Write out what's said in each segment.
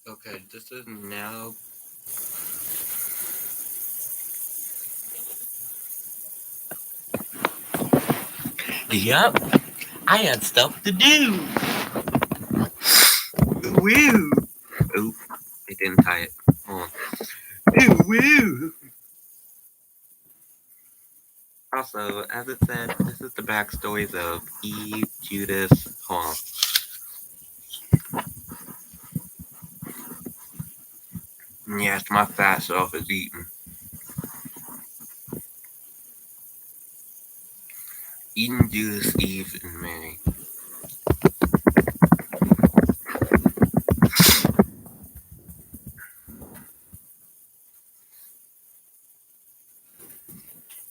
Okay, this is now. Yup, I had stuff to do. Woo! Oop, I didn't tie it. Hold on. Ooh, woo! Also, as it said, this is the backstories of Eve, Judas. Hold on. Yes, my fat self is eating. Eden, Judas, Eve, and Mary.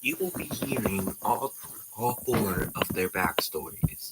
You will be hearing all four of their backstories.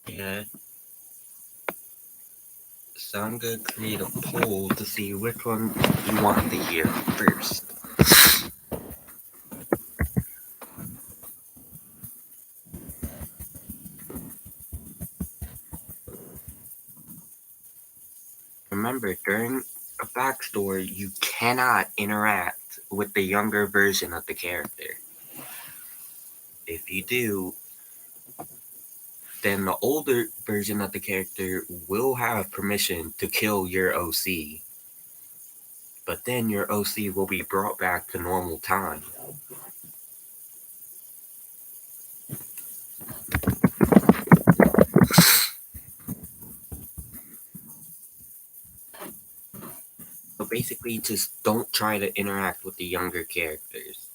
Yeah, so I'm gonna create a poll to see which one you want to hear first. Remember, during a backstory, you cannot interact with the younger version of the character. If you do, then the older version of the character will have permission to kill your OC, but then your OC will be brought back to normal time. So basically, just don't try to interact with the younger characters.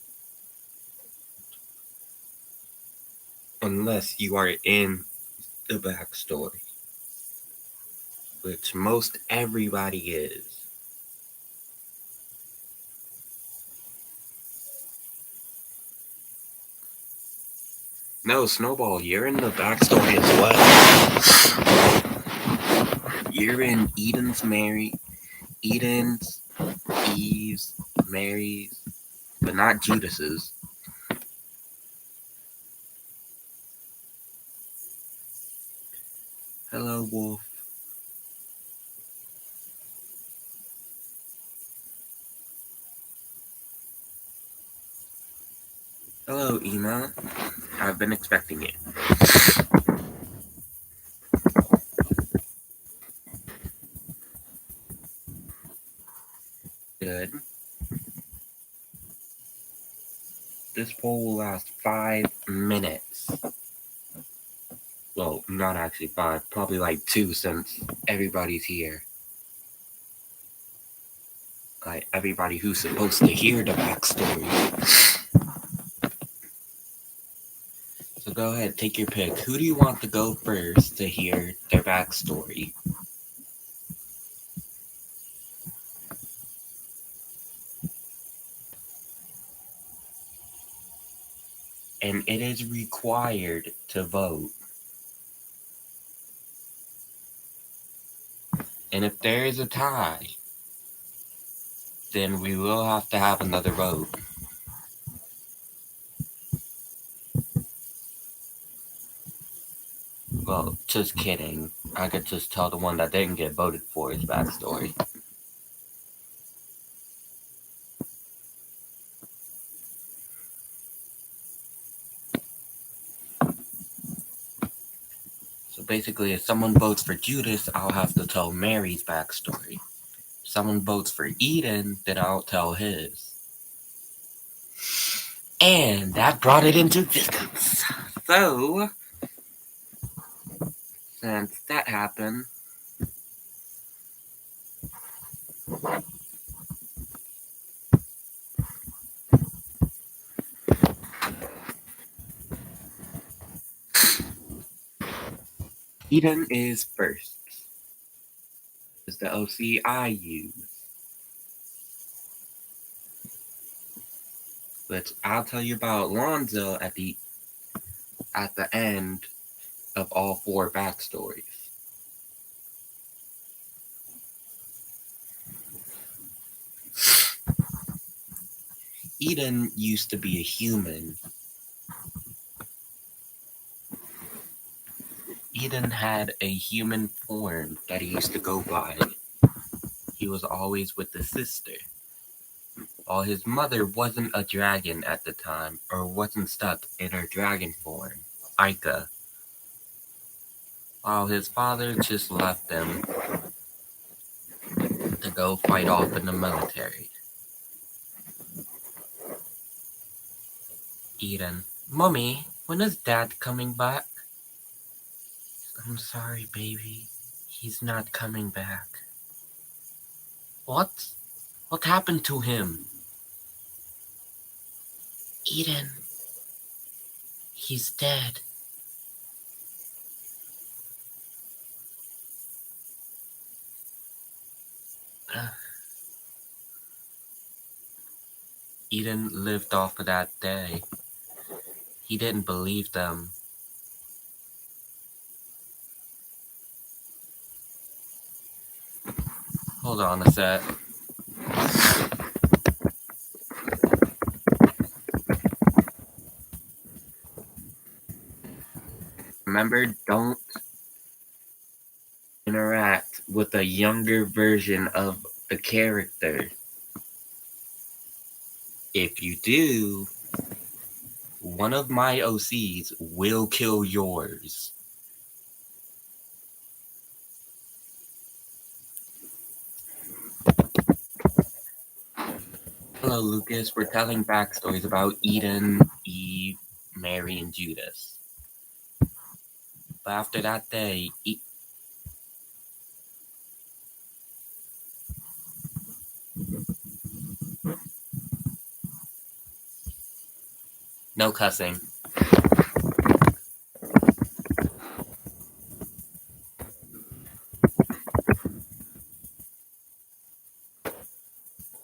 Unless you are in the backstory, which most everybody is. No, Snowball, you're in the backstory as well. You're in Eden's, Eve's, Mary's, but not Judas's. Hello, Wolf. Hello, Ema. I've been expecting it. Good. This poll will last 5 minutes. Well, not actually 5, probably like 2 since everybody's here. Like, everybody who's supposed to hear the backstory. So go ahead, take your pick. Who do you want to go first to hear their backstory? And it is required to vote. And if there is a tie, then we will have to have another vote. Well, just kidding. I could just tell the one that didn't get voted for his backstory. So basically, if someone votes for Judas, I'll have to tell Mary's backstory. If someone votes for Eden, then I'll tell his. And that brought it into existence. So, since that happened, Eden is first. Is the OC I use. But I'll tell you about Lonzo at the end of all 4 backstories. Eden used to be a human. Eden had a human form that he used to go by. He was always with his sister. While his mother wasn't a dragon at the time, or wasn't stuck in her dragon form, Ica. While his father just left him to go fight off in the military. Eden, Mommy, when is Dad coming back? I'm sorry, baby. He's not coming back. What? What happened to him? Eden. He's dead. Eden lived off of that day. He didn't believe them. Hold on a sec. Remember, don't interact with a younger version of the character. If you do, one of my OCs will kill yours. Hello, Lucas. We're telling backstories about Eden, Eve, Mary, and Judas. But after that day, no cussing.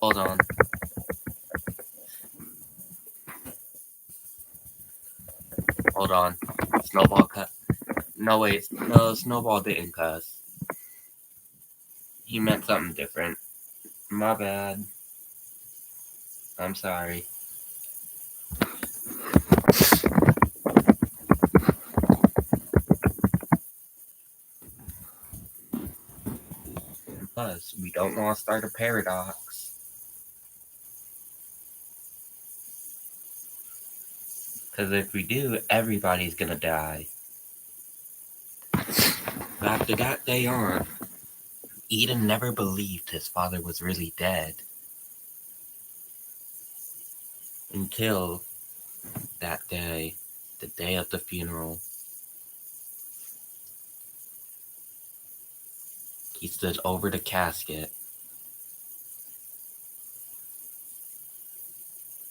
Hold on. Hold on. Snowball cut. No, wait. No, Snowball didn't cuss. He meant something different. My bad. I'm sorry. Plus, we don't want to start a paradox. Because if we do, everybody's gonna die. After that day on, Eden never believed his father was really dead. Until that day, the day of the funeral. He stood over the casket.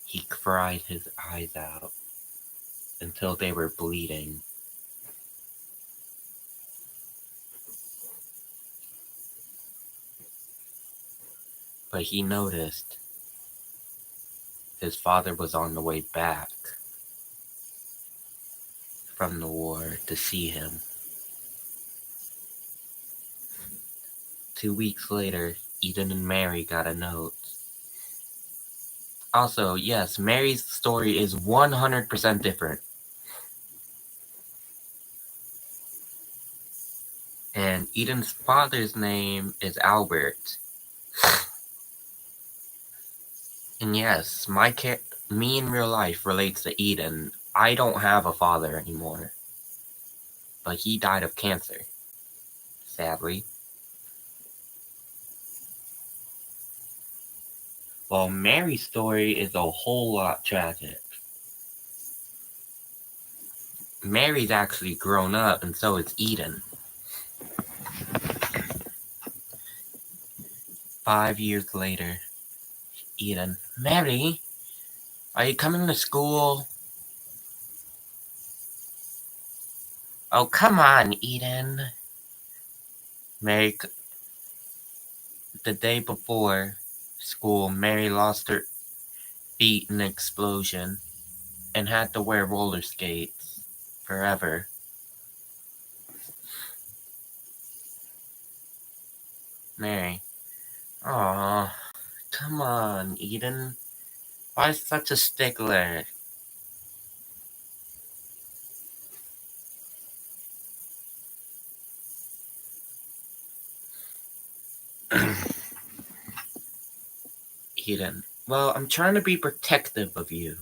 He cried his eyes out until they were bleeding. But he noticed his father was on the way back from the war to see him. 2 weeks later, Eden and Mary got a note. Also, yes, Mary's story is 100% different. And Eden's father's name is Albert. And yes, me in real life relates to Eden. I don't have a father anymore. But he died of cancer. Sadly. While Mary's story is a whole lot tragic. Mary's actually grown up, and so is Eden. 5 years later, Eden, Mary, are you coming to school? Oh, come on, Eden. Mary, the day before school, Mary lost her feet in an explosion and had to wear roller skates forever. Mary, aw, come on, Eden. Why such a stickler? Eden, well, I'm trying to be protective of you.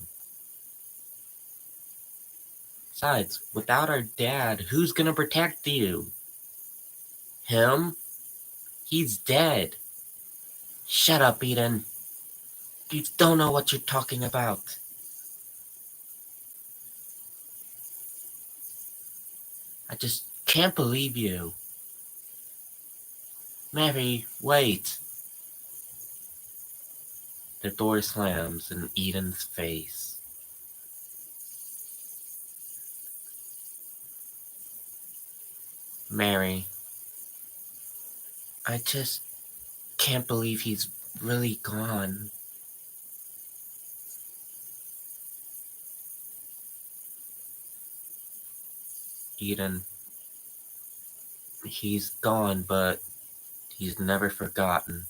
Besides, without our dad, who's gonna protect you? Him? He's dead. Shut up, Eden. You don't know what you're talking about. I just can't believe you. Mary, wait. The door slams in Eden's face. Mary, I just can't believe he's really gone. Eden, he's gone, but he's never forgotten.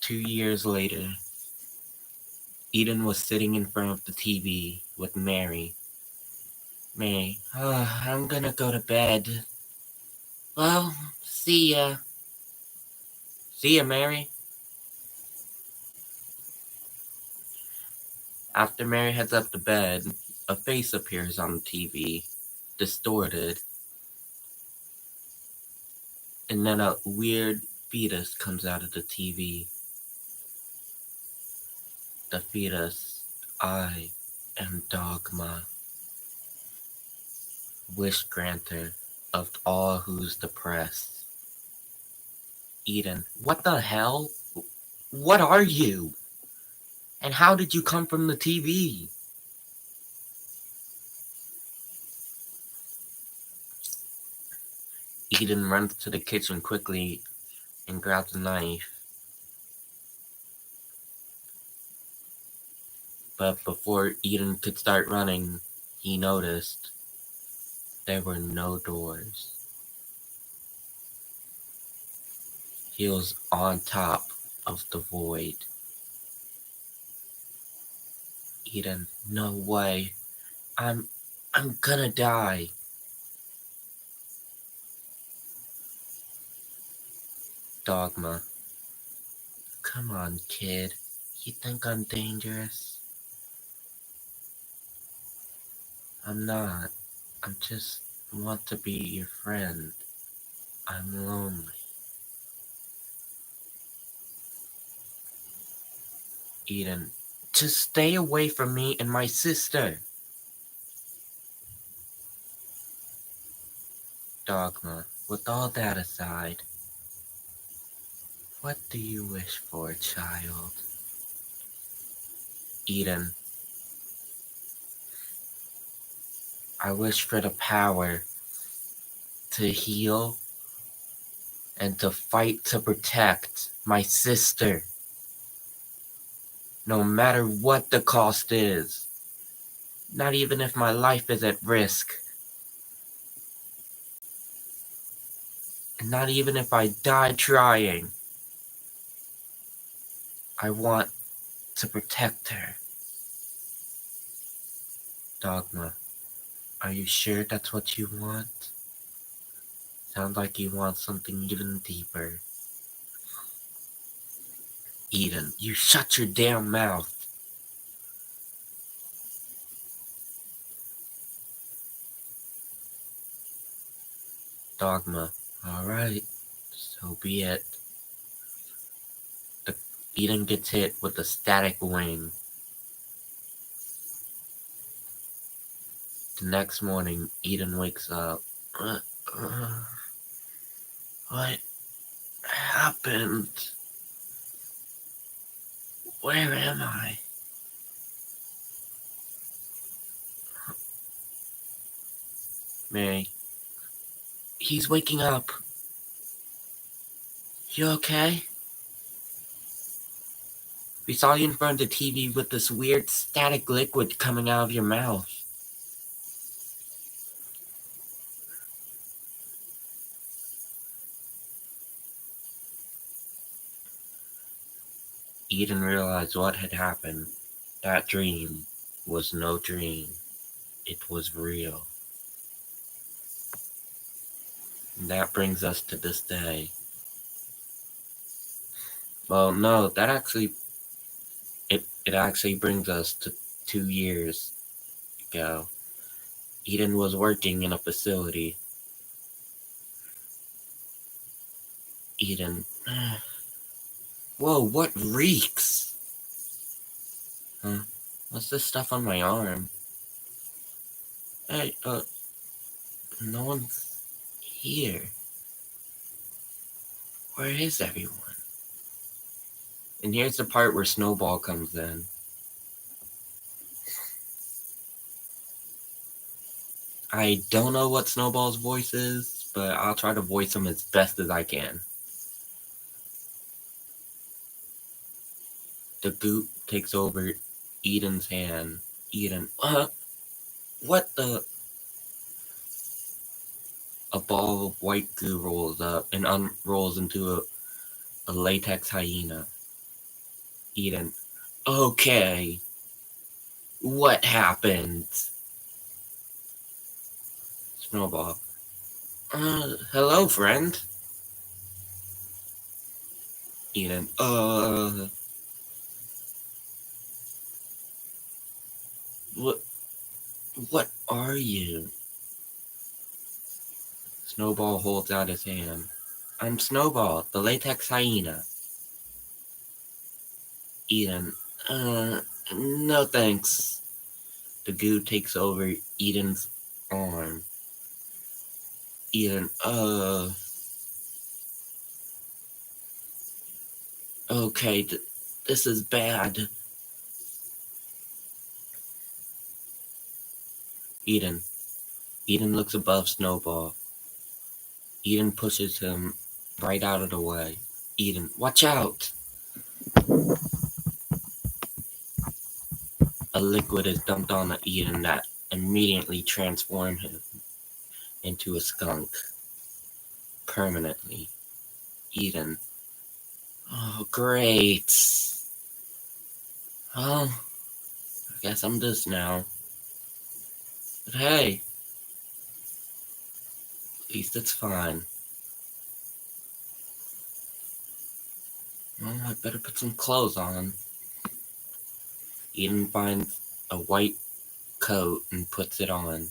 2 years later, Eden was sitting in front of the TV with Mary. Mary, I'm gonna go to bed. Well, see ya. See ya, Mary. After Mary heads up to bed, a face appears on the TV, distorted, and then a weird fetus comes out of the TV. The fetus, I am Dogma, wish granter of all who's depressed. Eden, what the hell? What are you? And how did you come from the TV? Eden runs to the kitchen quickly and grabs a knife. But before Eden could start running, he noticed there were no doors. He was on top of the void. Eden, no way. I'm gonna die. Dogma, come on, kid. You think I'm dangerous? I'm not. I just want to be your friend. I'm lonely. Eden, just stay away from me and my sister. Dogma, with all that aside, what do you wish for, child? Eden, I wish for the power to heal and to fight to protect my sister, no matter what the cost is. Not even if my life is at risk. And not even if I die trying. I want to protect her. Dogma, are you sure that's what you want? Sounds like you want something even deeper. Eden, you shut your damn mouth. Dogma, alright, so be it. Eden gets hit with a static wing. The next morning, Eden wakes up. What happened? Where am I? Mary. He's waking up. You okay? We saw you in front of the TV with this weird static liquid coming out of your mouth. Eden realized what had happened. That dream was no dream. It was real. And that brings us to this day. Well, no, that actually, it actually brings us to 2 years ago. Eden was working in a facility. Eden. Whoa, what reeks? Huh? What's this stuff on my arm? Hey, no one's here. Where is everyone? And here's the part where Snowball comes in. I don't know what Snowball's voice is, but I'll try to voice him as best as I can. The goop takes over Eden's hand. Eden, what the? A ball of white goo rolls up and unrolls into a latex hyena. Eden, okay. What happened? Snowball, hello, friend. Eden, what are you? Snowball holds out his hand. I'm Snowball, the latex hyena. Eden, no thanks. The goo takes over Eden's arm. Eden, okay, this is bad. Eden looks above Snowball. Eden pushes him right out of the way. Eden, watch out! A liquid is dumped on Eden that immediately transforms him into a skunk. Permanently. Eden. Oh, great. Oh, I guess I'm this now. But hey, at least it's fine. Well, I better put some clothes on. Eden finds a white coat and puts it on,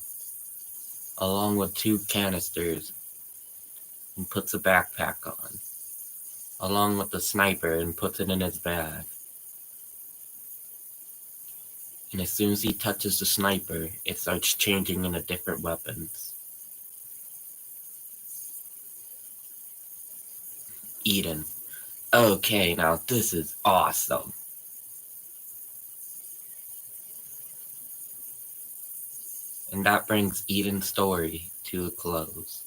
along with 2 canisters, and puts a backpack on, along with the sniper, and puts it in his bag. And as soon as he touches the sniper, it starts changing into different weapons. Eden. Okay, now this is awesome. And that brings Eden's story to a close.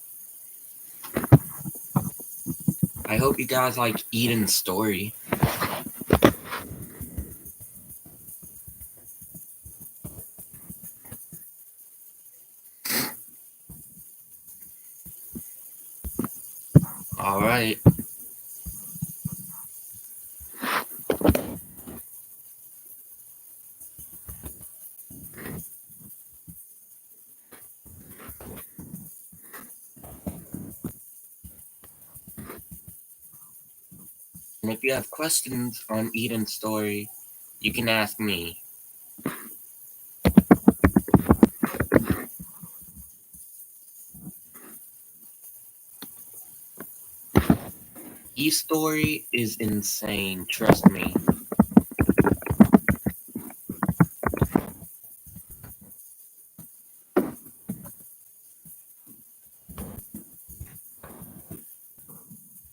I hope you guys like Eden's story. Alright. And if you have questions on Eden's story, you can ask me. E's story is insane, trust me.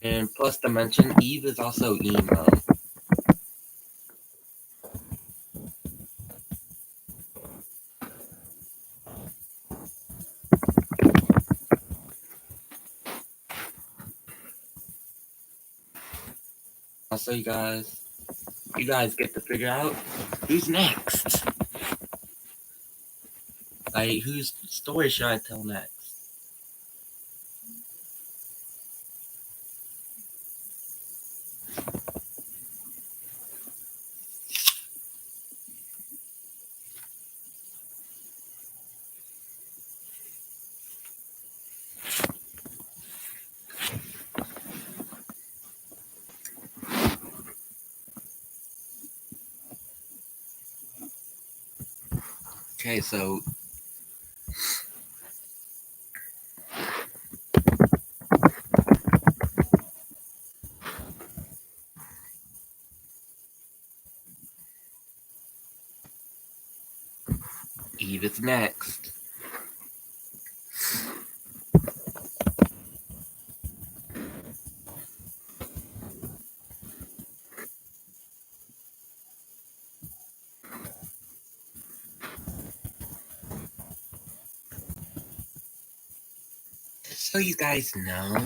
And plus to mention, Eve is also emo. Also, you guys get to figure out who's next. Like, whose story should I tell next? Okay, so Eve is next. So you guys know,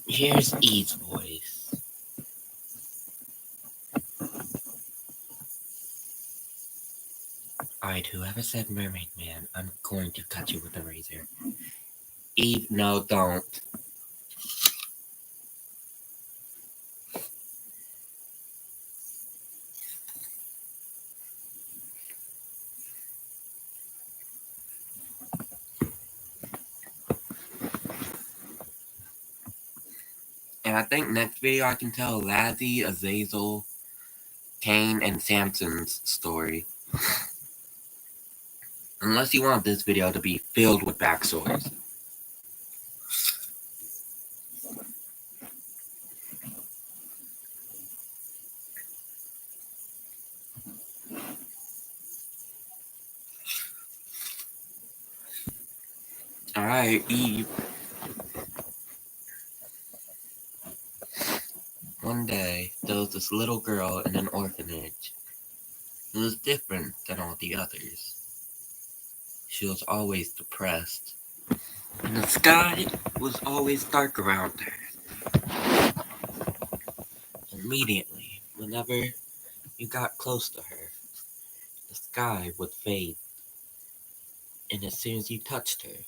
here's Eve's voice. Alright, whoever said Mermaid Man, I'm going to cut you with a razor. Eve, no, don't. And I think next video I can tell Lazzy, Azazel, Cain, and Samson's story. Unless you want this video to be filled with backstories. Alright, Eve. One day, there was this little girl in an orphanage. It was different than all the others. She was always depressed, and the sky was always dark around her. Immediately, whenever you got close to her, the sky would fade, and as soon as you touched her,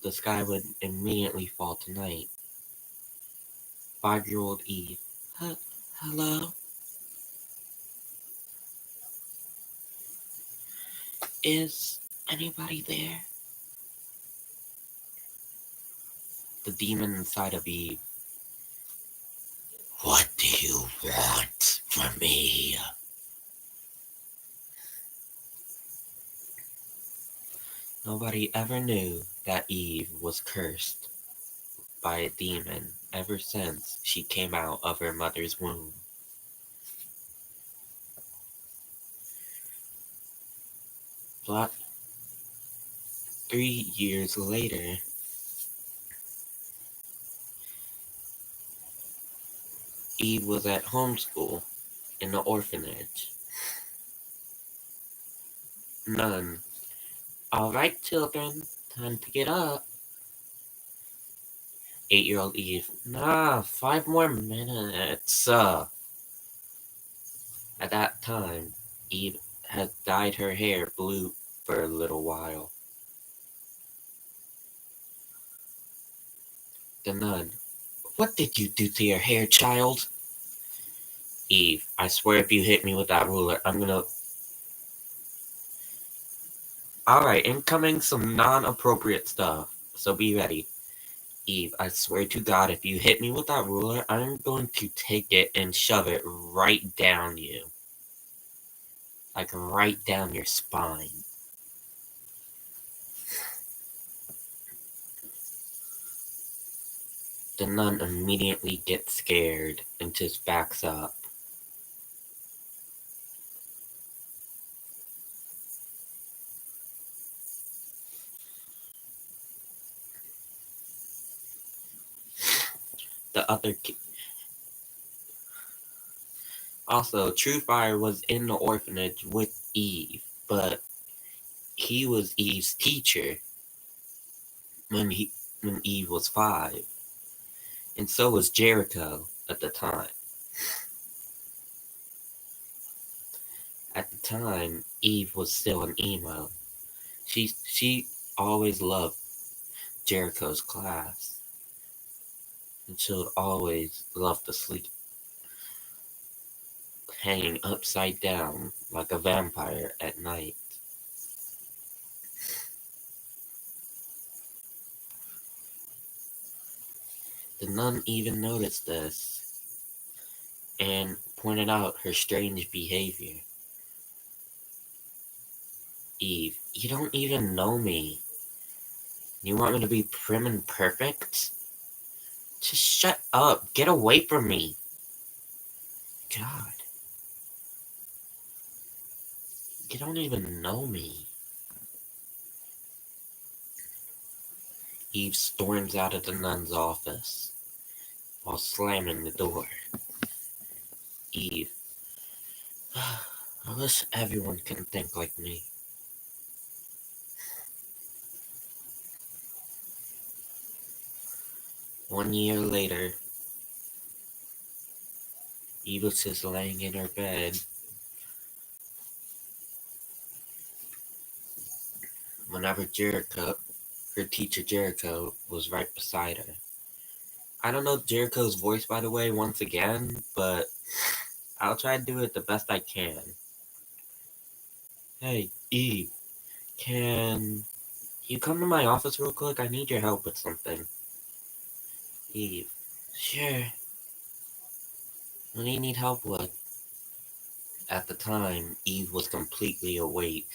the sky would immediately fall to night. 5-year-old Eve. Hello? Is anybody there? The demon inside of Eve. What do you want from me? Nobody ever knew that Eve was cursed by a demon ever since she came out of her mother's womb. But 3 years later, Eve was at homeschool in the orphanage. None. All right, children, time to get up. 8-year-old Eve. Nah, 5 more minutes. At that time, Eve had dyed her hair blue for a little while. The nun. What did you do to your hair, child? Eve, I swear if you hit me with that ruler, I'm gonna... Alright, incoming some non-appropriate stuff, so be ready. Eve, I swear to God, if you hit me with that ruler, I'm going to take it and shove it right down you. Like right down your spine. The nun immediately gets scared and just backs up. The other Also, True Fire was in the orphanage with Eve, but he was Eve's teacher when Eve was 5. and so was Jericho at the time. At the time, Eve was still an emo. She always loved Jericho's class, and she would always love to sleep hanging upside down like a vampire at night. The nun even noticed this and pointed out her strange behavior. Eve, you don't even know me. You want me to be prim and perfect? Just shut up. Get away from me. God. You don't even know me. Eve storms out of the nun's office while slamming the door. Eve, I wish everyone can think like me. One year later, Eve was just laying in her bed whenever her teacher Jericho, was right beside her. I don't know Jericho's voice, by the way, once again, but I'll try to do it the best I can. Hey, Eve, can you come to my office real quick? I need your help with something. Eve, sure. What do you need help with? At the time, Eve was completely awake.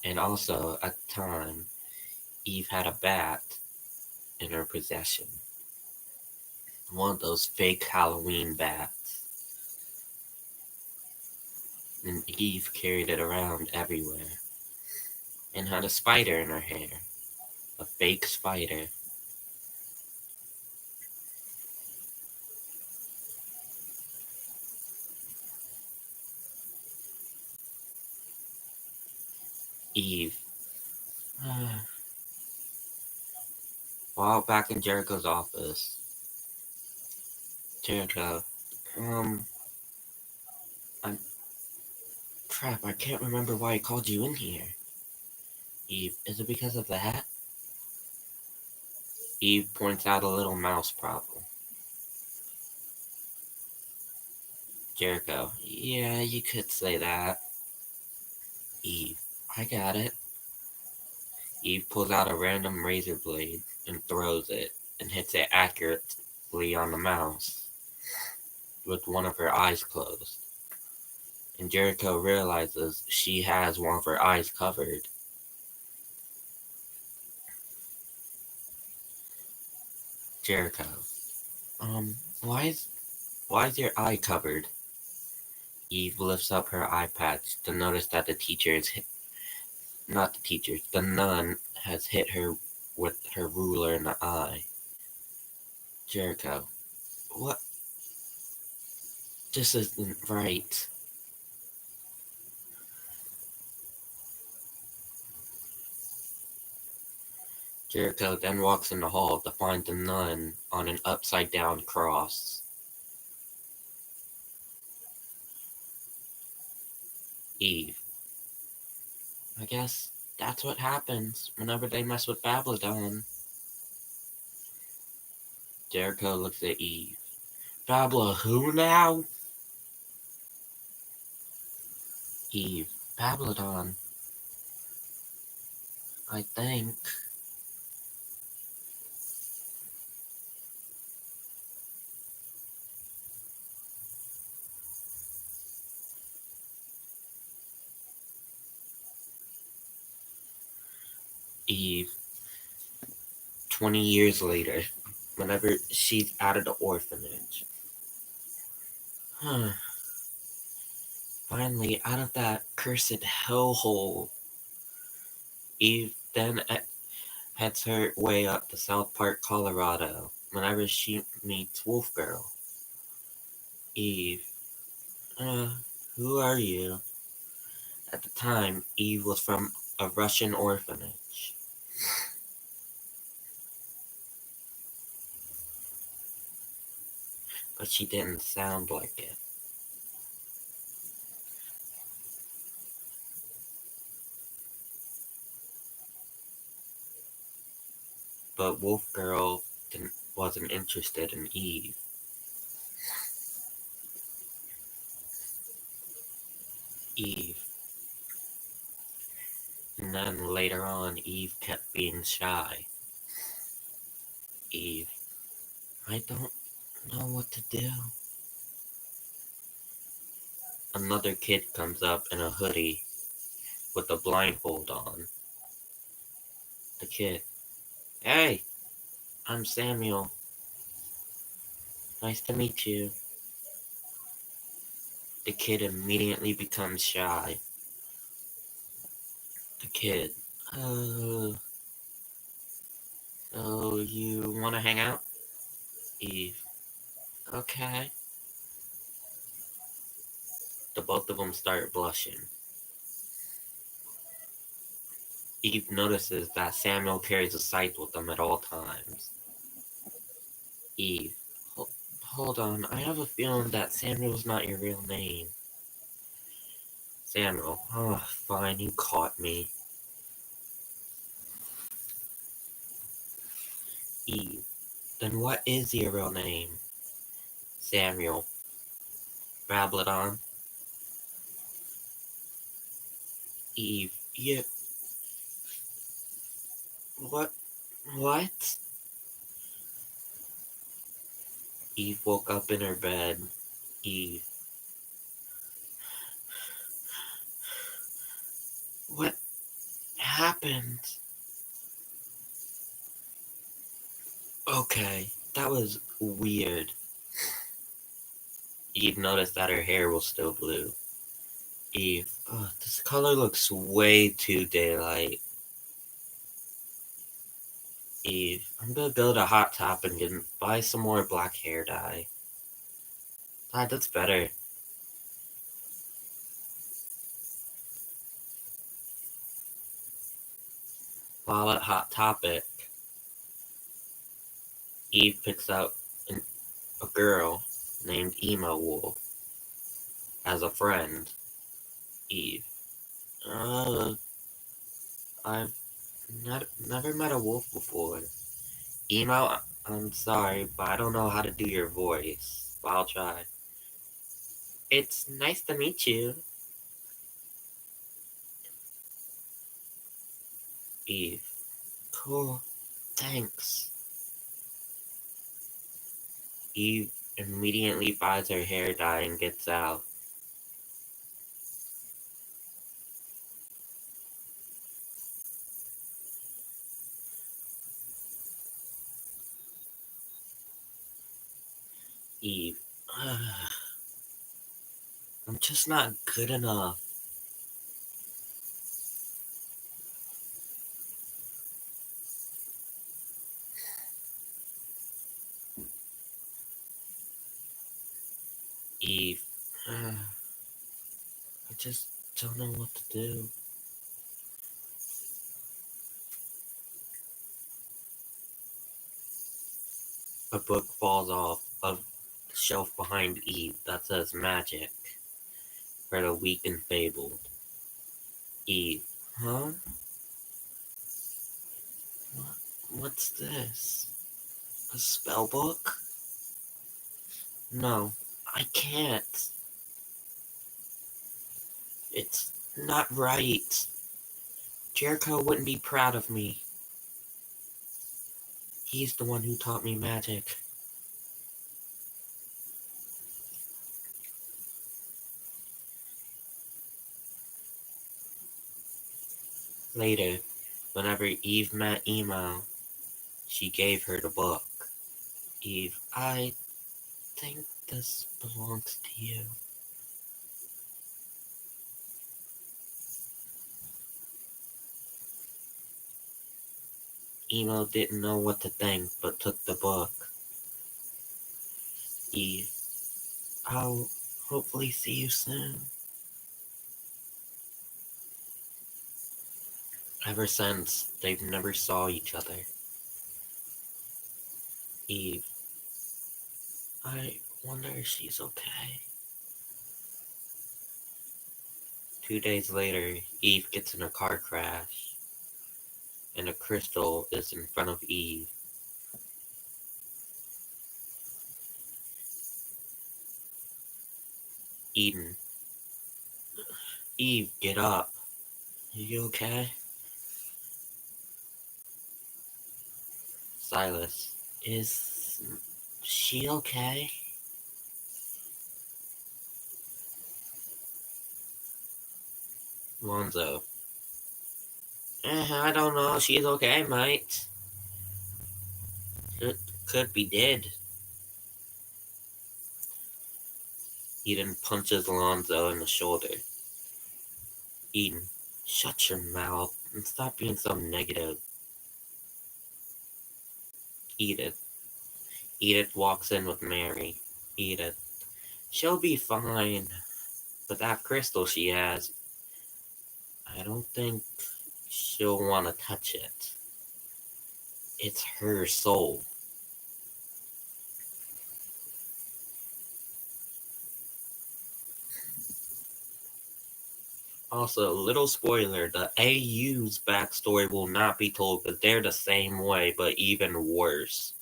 And also, at the time, Eve had a bat in her possession. One of those fake Halloween bats. And Eve carried it around everywhere. And had a spider in her hair. A fake spider. Eve. While back in Jericho's office, Jericho, I'm crap, I can't remember why I called you in here. Eve, is it because of that? Eve points out a little mouse problem. Jericho, yeah, you could say that. Eve, I got it. Eve pulls out a random razor blade and throws it and hits it accurately on the mouse with one of her eyes closed. And Jericho realizes she has one of her eyes covered. Jericho, um, why is your eye covered? Eve lifts up her eye patch to notice that the nun has hit her with her ruler in the eye. Jericho, what? This isn't right. Jericho then walks in the hall to find the nun on an upside down cross. Eve, I guess that's what happens whenever they mess with Babylon. Jericho looks at Eve. Babla who now? Eve, Babylon. I think. Eve, 20 years later, whenever she's out of the orphanage. Huh. Finally, out of that cursed hellhole. Eve then heads her way up to South Park, Colorado, whenever she meets Wolf Girl. Eve, who are you? At the time, Eve was from a Russian orphanage. But she didn't sound like it. But Wolf Girl wasn't interested in Eve. And then later on, Eve kept being shy. Eve, I don't know what to do. Another kid comes up in a hoodie with a blindfold on. The kid, hey, I'm Samuel. Nice to meet you. The kid immediately becomes shy. The kid, oh, so you want to hang out? Eve, okay. The both of them start blushing. Eve notices that Samuel carries a scythe with him at all times. Eve, hold on, I have a feeling that Samuel's not your real name. Samuel, oh, fine, you caught me. Eve, then what is your real name? Samuel, babble it on. Eve, you, what? Eve woke up in her bed. Eve, what happened? Okay, that was weird. Eve noticed that her hair was still blue. Eve, oh, this color looks way too daylight. Eve, I'm gonna build a hot tub and buy some more black hair dye. That's better. While at Hot Topic, Eve picks up a girl named Emo Wolf as a friend. Eve, I've never met a wolf before. Emo, I'm sorry, but I don't know how to do your voice. But I'll try. It's nice to meet you. Eve, cool, thanks. Eve immediately buys her hair dye and gets out. Eve, I'm just not good enough. Eve, I just don't know what to do. A book falls off of the shelf behind Eve that says magic for the weak and fabled. Eve, huh? What's this? A spell book? No, I can't. It's not right. Jericho wouldn't be proud of me. He's the one who taught me magic. Later, whenever Eve met Emo, she gave her the book. Eve, I think this belongs to you. Emo didn't know what to think, but took the book. Eve, I'll hopefully see you soon. Ever since, they've never saw each other. Eve, I wonder if she's okay. 2 days later, Eve gets in a car crash, and a crystal is in front of Eve. Eden, Eve, get up. Are you okay? Sylas, is she okay? Lonzo, I don't know. She's okay, mate. Could be dead. Eden punches Lonzo in the shoulder. Eden, shut your mouth and stop being so negative. Edith. Edith walks in with Mary. Edith, she'll be fine. But that crystal she has, I don't think she'll want to touch it. It's her soul. Also, little spoiler, the AU's backstory will not be told because they're the same way, but even worse.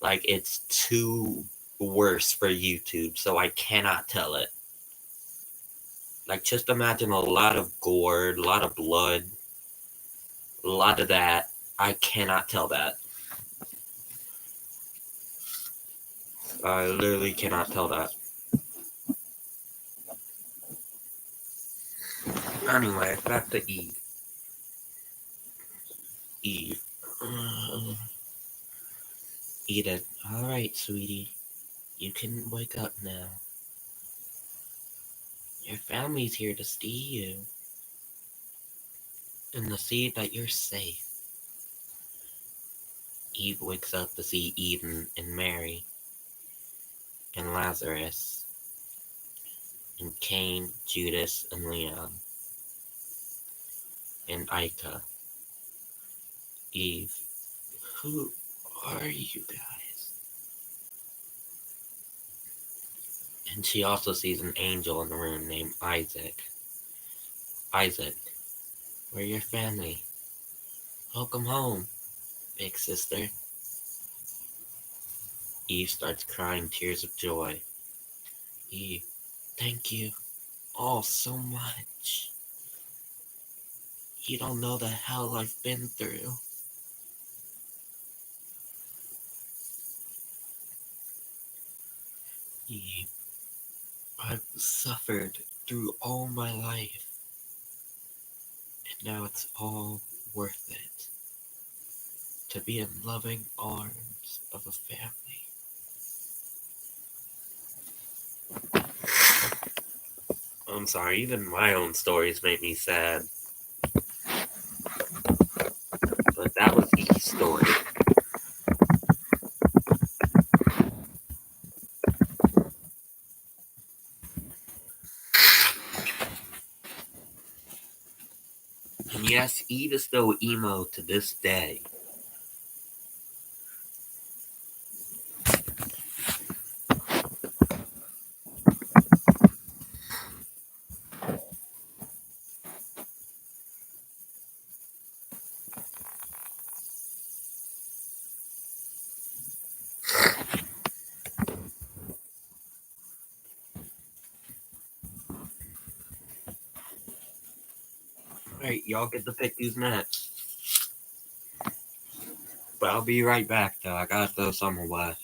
Like, it's too worse for YouTube, so I cannot tell it. Like, just imagine a lot of gore, a lot of blood, a lot of that. I cannot tell that. I literally cannot tell that. Anyway, back to Eve. Eve. Edith. Alright, sweetie. You can wake up now. Your family's here to see you. And to see that you're safe. Eve wakes up to see Eden and Mary. And Lazarus. And Cain, Judas, and Leon. And Ika. Eve. Who are you guys? And she also sees an angel in the room named Isaac. Isaac, we're your family. Welcome home, big sister. Eve starts crying tears of joy. Eve, thank you all so much. You don't know the hell I've been through. Eve, I've suffered through all my life. And now it's all worth it. To be in loving arms of a family. I'm sorry, even my own stories make me sad. But that was Eve's story. And yes, Eve is still emo to this day. Alright, y'all get to pick who's next. But I'll be right back though. I gotta throw some away.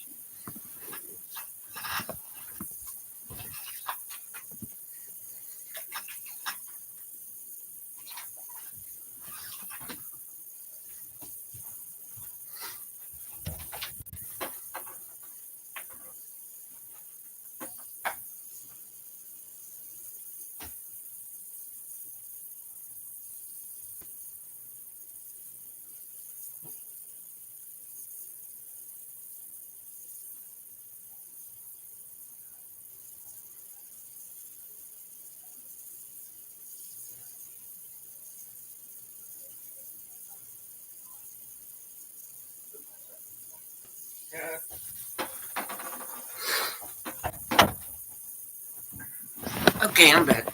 Okay, I'm back.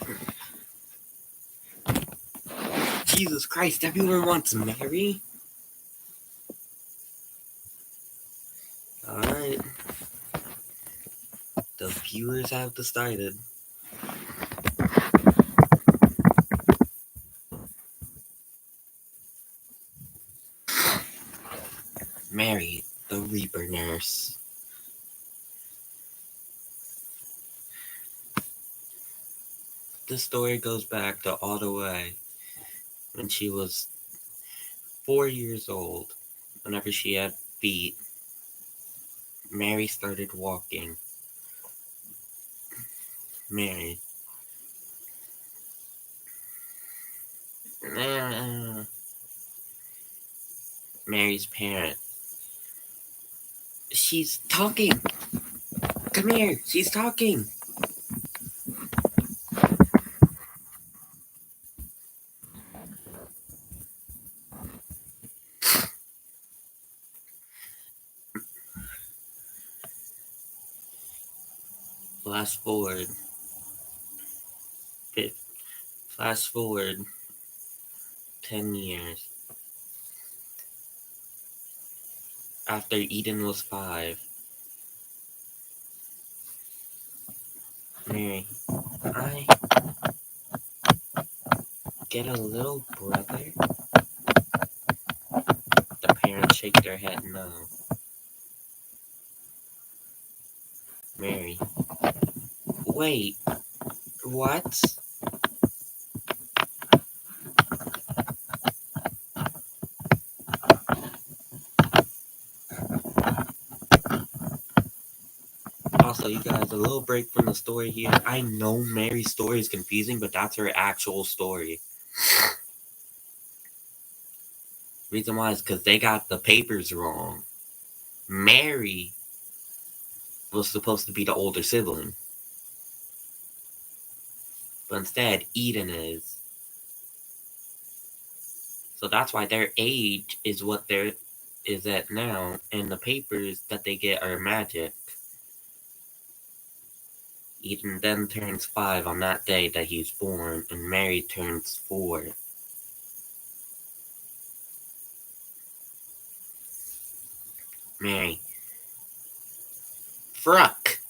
Jesus Christ, everyone wants Mary? Alright. The viewers have decided. Mary, the Reaper Nurse. This story goes back to all the way when she was 4 years old. Whenever she had feet, Mary started walking. Mary. Mary's parent. She's talking. Come here. She's talking. Flash forward. Flash forward 10 years. After Eden was 5. Mary, I get a little brother? The parents shake their head no. Mary, wait, what? Also, you guys, a little break from the story here. I know Mary's story is confusing, but that's her actual story. Reason why is because they got the papers wrong. Mary was supposed to be the older sibling. But instead, Eden is. So that's why their age is what they're is at now, and the papers that they get are magic. Eden then turns 5 on that day that he's born, and Mary turns 4. Mary. Fruck!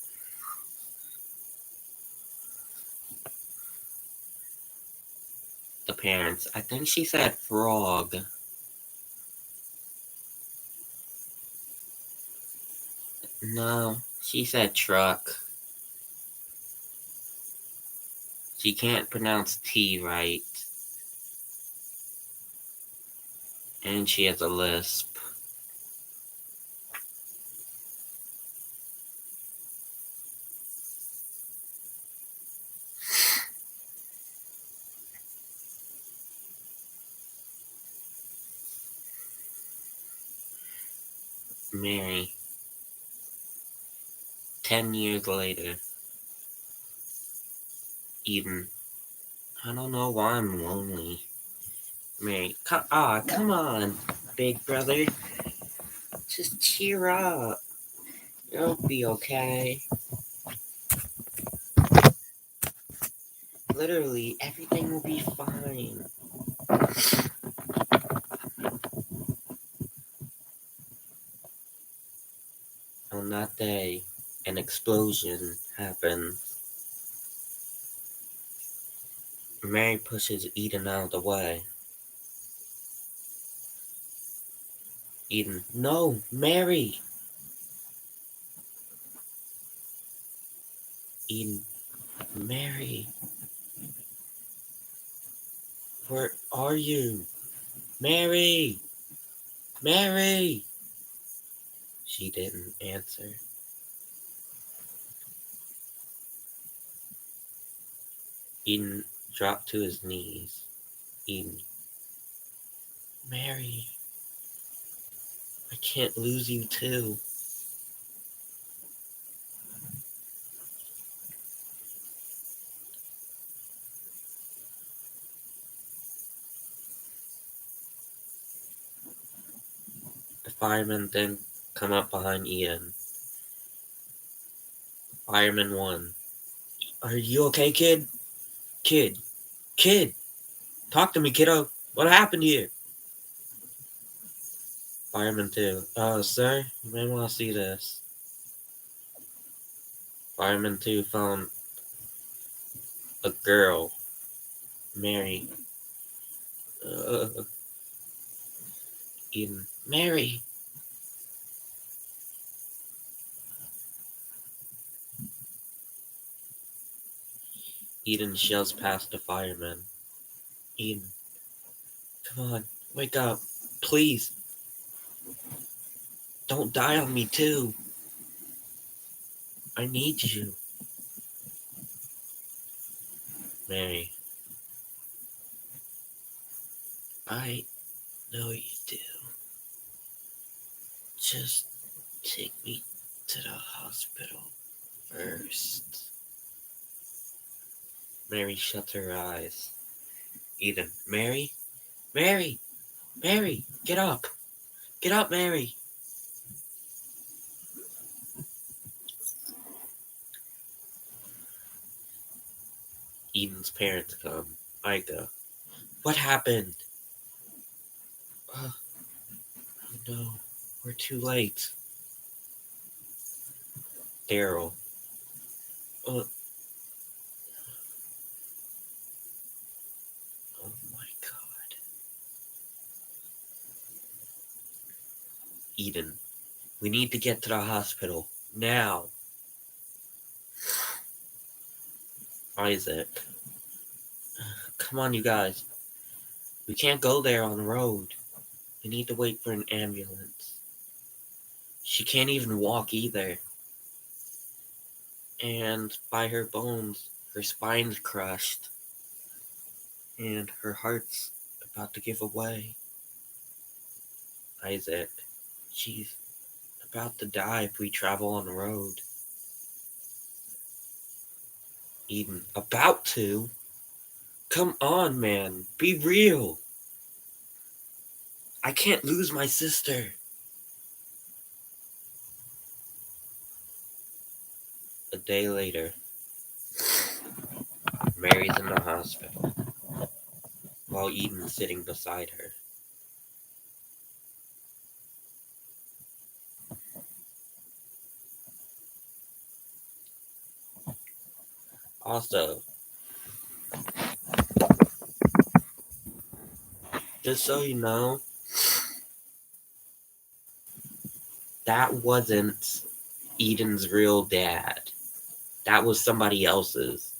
The parents. I think she said frog. No, she said truck. She can't pronounce T right. And she has a lisp. Mary. 10 years later. Eden. I don't know why I'm lonely. Mary. Come on, big brother. Just cheer up. You'll be okay. Literally, everything will be fine. On that day, an explosion happens. Mary pushes Eden out of the way. Eden, no, Mary! Eden, Mary! Where are you? Mary! Mary! She didn't answer. Eden dropped to his knees. Eden, Mary, I can't lose you too. The firemen then come up behind Eden. Fireman 1. Are you okay, kid? Kid, talk to me, kiddo. What happened here? Fireman 2. Sir, you may want to see this. Fireman 2 found a girl, Mary. Eden. Mary! Eden shells past the fireman. Eden, come on, wake up. Please. Don't die on me, too. I need you. Mary. I know you do. Just take me to the hospital first. Mary shuts her eyes. Eden. Mary? Mary! Mary! Get up! Get up, Mary! Eden's parents come. Micah. What happened? Oh no. We're too late. Daryl. Oh my god. Eden. We need to get to the hospital. Now. Isaac. Come on, you guys. We can't go there on the road. We need to wait for an ambulance. She can't even walk either. And by her bones, her spine's crushed. And her heart's about to give away. Isaac. She's about to die if we travel on the road. Eden. About to? Come on, man. Be real. I can't lose my sister. A day later, Mary's in the hospital, while Eden's sitting beside her. Also, just so you know, that wasn't Eden's real dad. That was somebody else's.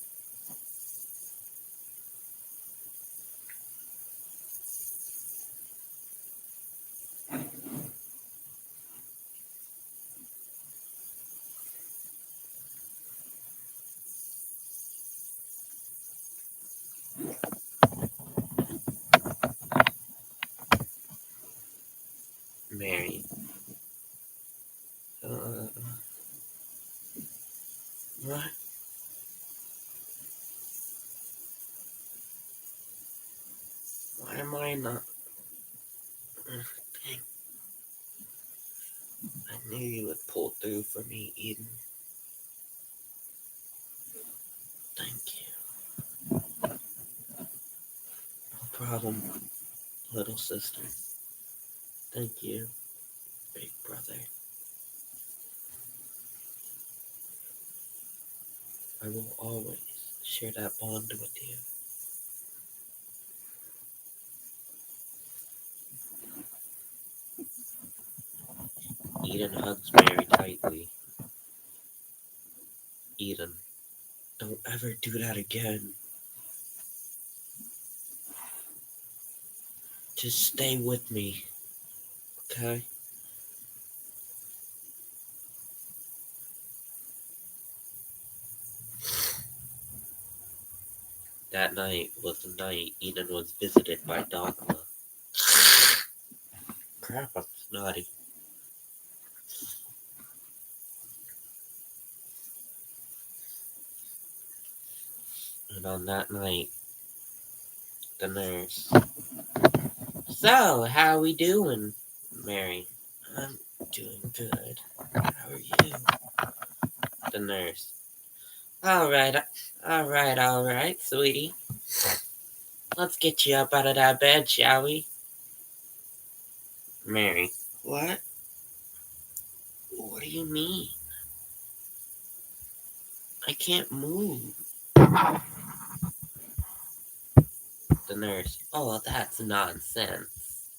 Mary. What? Why am I not? Dang. I knew you would pull through for me, Eden. Thank you. No problem, little sister. Thank you, big brother. I will always share that bond with you. Eden hugs Mary tightly. Eden, don't ever do that again. Just stay with me, okay? That night was the night Eden was visited by Dogma. Crap, I'm snotty. And on that night, the nurse. So, how are we doing, Mary? I'm doing good. How are you? The nurse. All right, sweetie. Let's get you up out of that bed, shall we? Mary, what? What do you mean? I can't move. The nurse, oh, that's nonsense.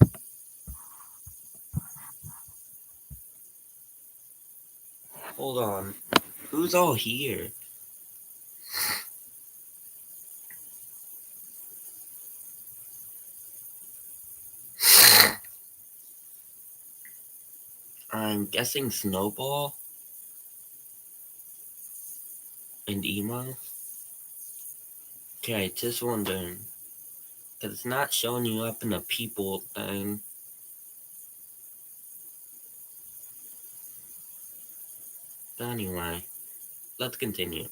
Hold on. Who's all here? I'm guessing Snowball and Emo. Okay, just wondering. Cause it's not showing you up in a people thing. But anyway, let's continue.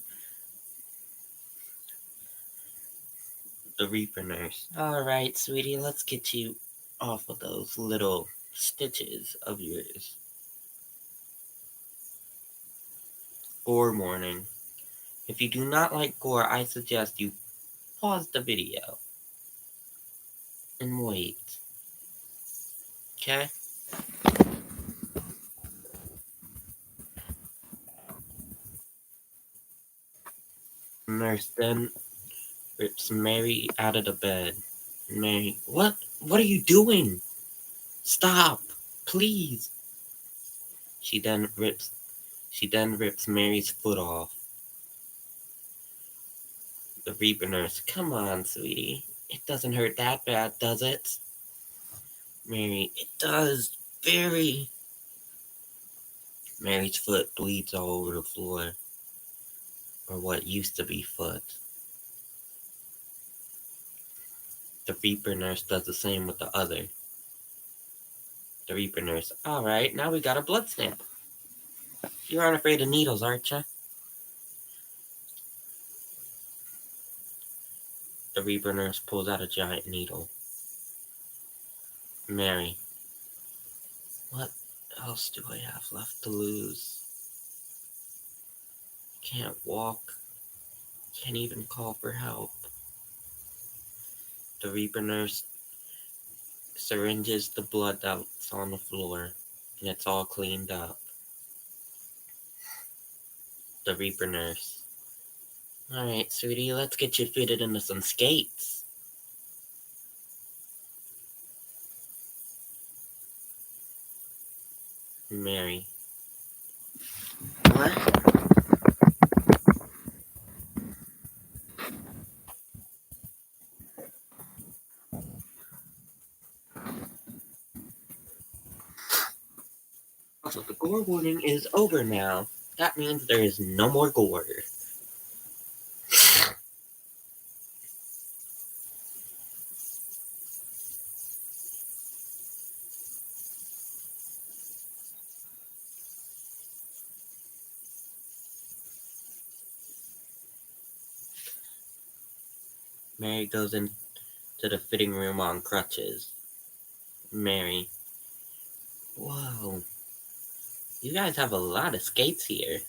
The Reaper nurse. Alright, sweetie, let's get you off of those little stitches of yours. Gore warning. If you do not like gore, I suggest you pause the video and wait. Okay? Nurse then rips Mary out of the bed. Mary, what? What are you doing? Stop, please. She then rips Mary's foot off. The Reaper nurse, come on, sweetie. It doesn't hurt that bad, does it? Mary, it does. Very. Mary's foot bleeds all over the floor. Or what used to be foot. The Reaper nurse does the same with the other. The Reaper nurse, alright, now we got a blood sample. You aren't afraid of needles, aren't you? The Reaper nurse pulls out a giant needle. Mary, what else do I have left to lose? Can't walk. Can't even call for help. The Reaper nurse syringes the blood that's on the floor, and it's all cleaned up. The Reaper nurse. Alright, sweetie, let's get you fitted into some skates. Mary. What? Also, the gore warning is over now. That means there is no more gore. Mary goes into the fitting room on crutches. Mary. Whoa. You guys have a lot of skates here.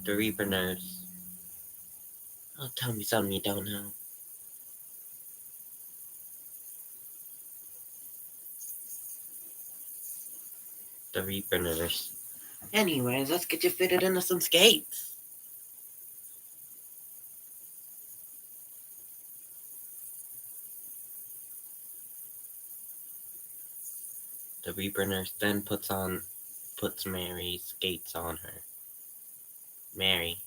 The Reaper nurse. Oh, tell me something you don't know. The Reaper nurse. Anyways, let's get you fitted into some skates. The Reaper nurse then puts Mary's skates on her. Mary.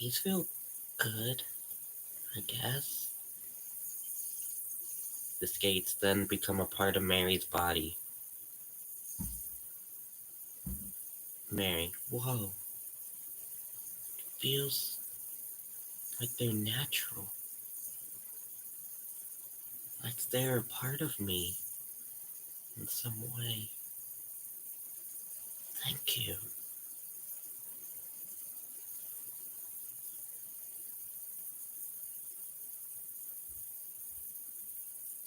These feel good, I guess. The skates then become a part of Mary's body. Mary. Whoa. It feels like they're natural. Like they're a part of me in some way. Thank you.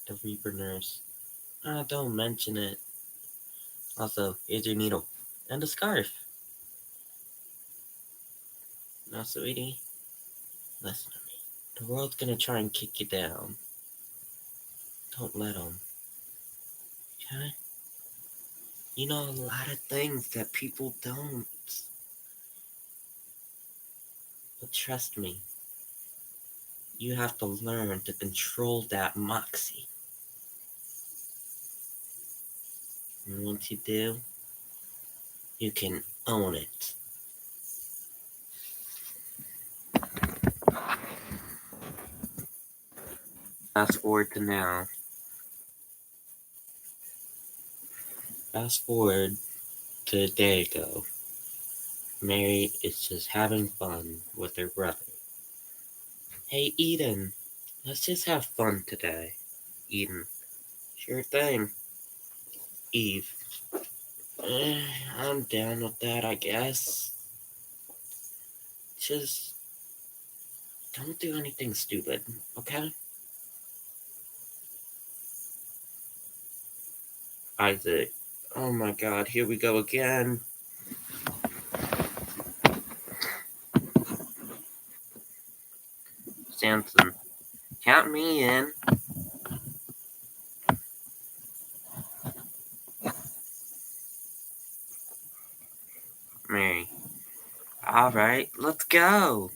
The Reaper nurse. Don't mention it. Also, here's your needle. And a scarf. Now, sweetie, listen to me. The world's gonna try and kick you down. Don't let them. Okay? You know a lot of things that people don't. But trust me, you have to learn to control that moxie. And once you do, you can own it. Fast forward to now. Fast forward to a day ago. Mary is just having fun with her brother. Hey, Eden, let's just have fun today. Eden, sure thing. Eve, I'm down with that, I guess. Just don't do anything stupid, okay? Isaac, oh my god, here we go again. Samson, count me in. Mary, alright, let's go.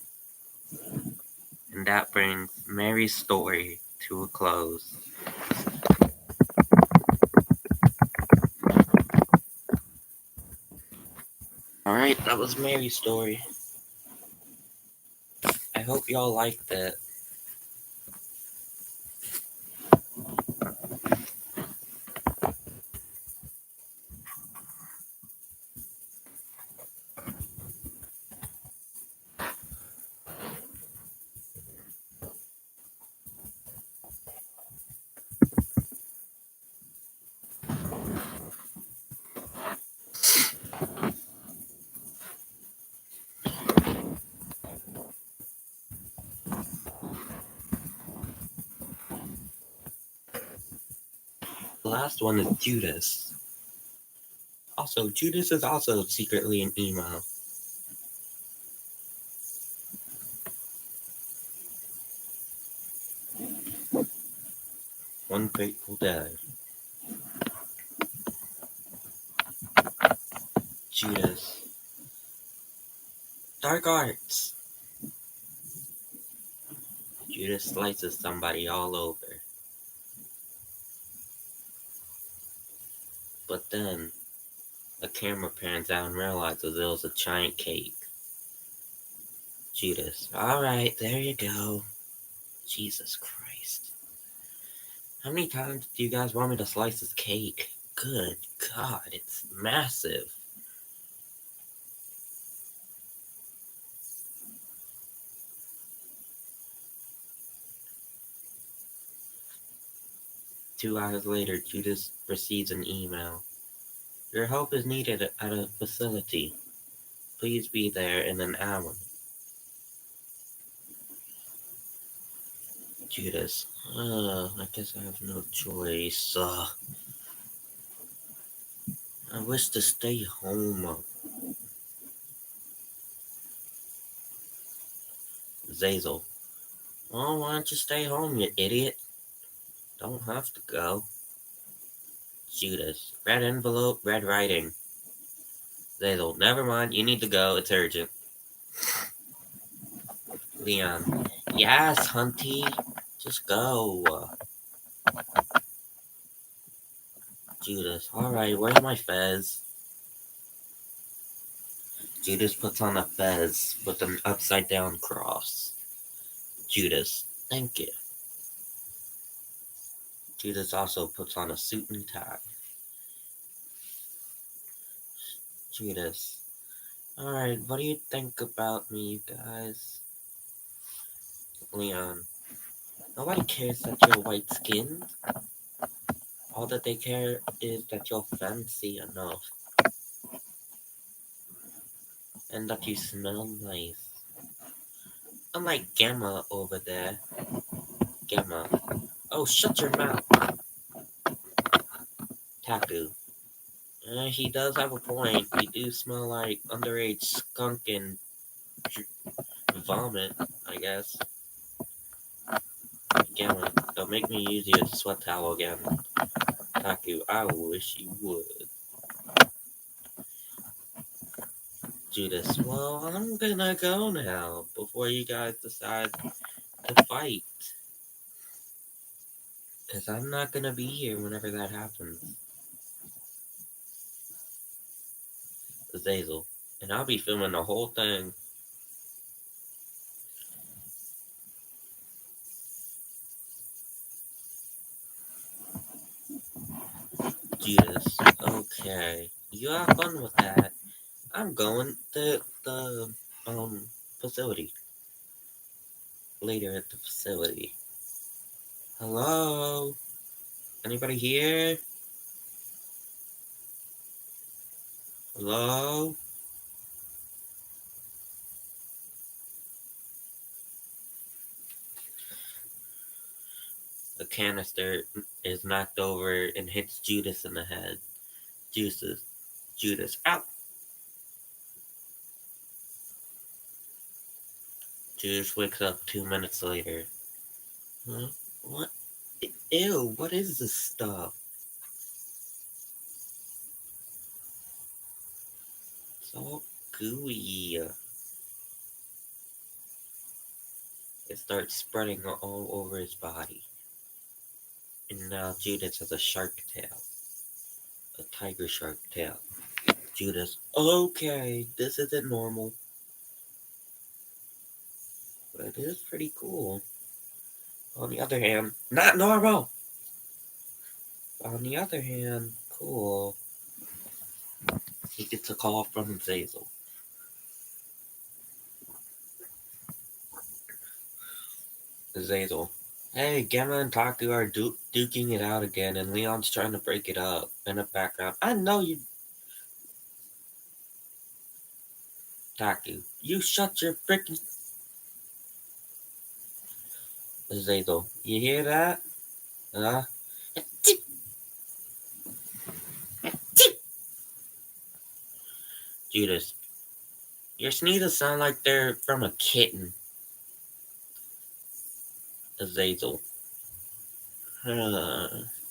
And that brings Mary's story to a close. Alright, that was Mary's story. I hope y'all liked it. The last one is Judas. Also, Judas is also secretly an emo. One Grateful Day. Judas. Dark arts. Judas slices somebody all over. But then, the camera pans out and realizes it was a giant cake. Judas. Alright, there you go. Jesus Christ. How many times do you guys want me to slice this cake? Good God, it's massive. Two hours later, Judas receives an email. Your help is needed at a facility. Please be there in an hour. Judas. I guess I have no choice. I wish to stay home. Zazel. Oh, why don't you stay home, you idiot? Don't have to go. Judas. Red envelope, red writing. Zazel. Never mind, you need to go. It's urgent. Leon. Yes, Hunty. Just go. Judas. Alright, where's my fez? Judas puts on a fez with an upside down cross. Judas. Thank you. Judas also puts on a suit and tie. Judas. Alright, what do you think about me, you guys? Leon. Nobody cares that you're white-skinned. All that they care is that you're fancy enough. And that you smell nice. Unlike Gamma over there. Gamma. Oh, shut your mouth, Taku. He does have a point. You do smell like underage skunk and vomit, I guess. Again, don't make me use you as a sweat towel again. Taku, I wish you would. Judas, well, I'm gonna go now before you guys decide to fight. Because I'm not gonna be here whenever that happens. Azazel. And I'll be filming the whole thing. Judas. Okay. You have fun with that. I'm going to the facility. Later at the facility. Hello? Anybody here? Hello? A canister is knocked over and hits Judas in the head. Judas. Out! Judas wakes up 2 minutes later. Huh? What? Ew, what is this stuff? It's all gooey. It starts spreading all over his body. And now Judas has a shark tail. A tiger shark tail. Judas, okay, this isn't normal. But it is pretty cool. On the other hand, not normal! On the other hand, cool. He gets a call from Zazel. Zazel. Hey, Gemma and Taku are duking it out again, and Leon's trying to break it up. In the background, I know you. Taku, you shut your freaking. Zazel, you hear that? Huh? Judas, your sneezes sound like they're from a kitten. Azazel.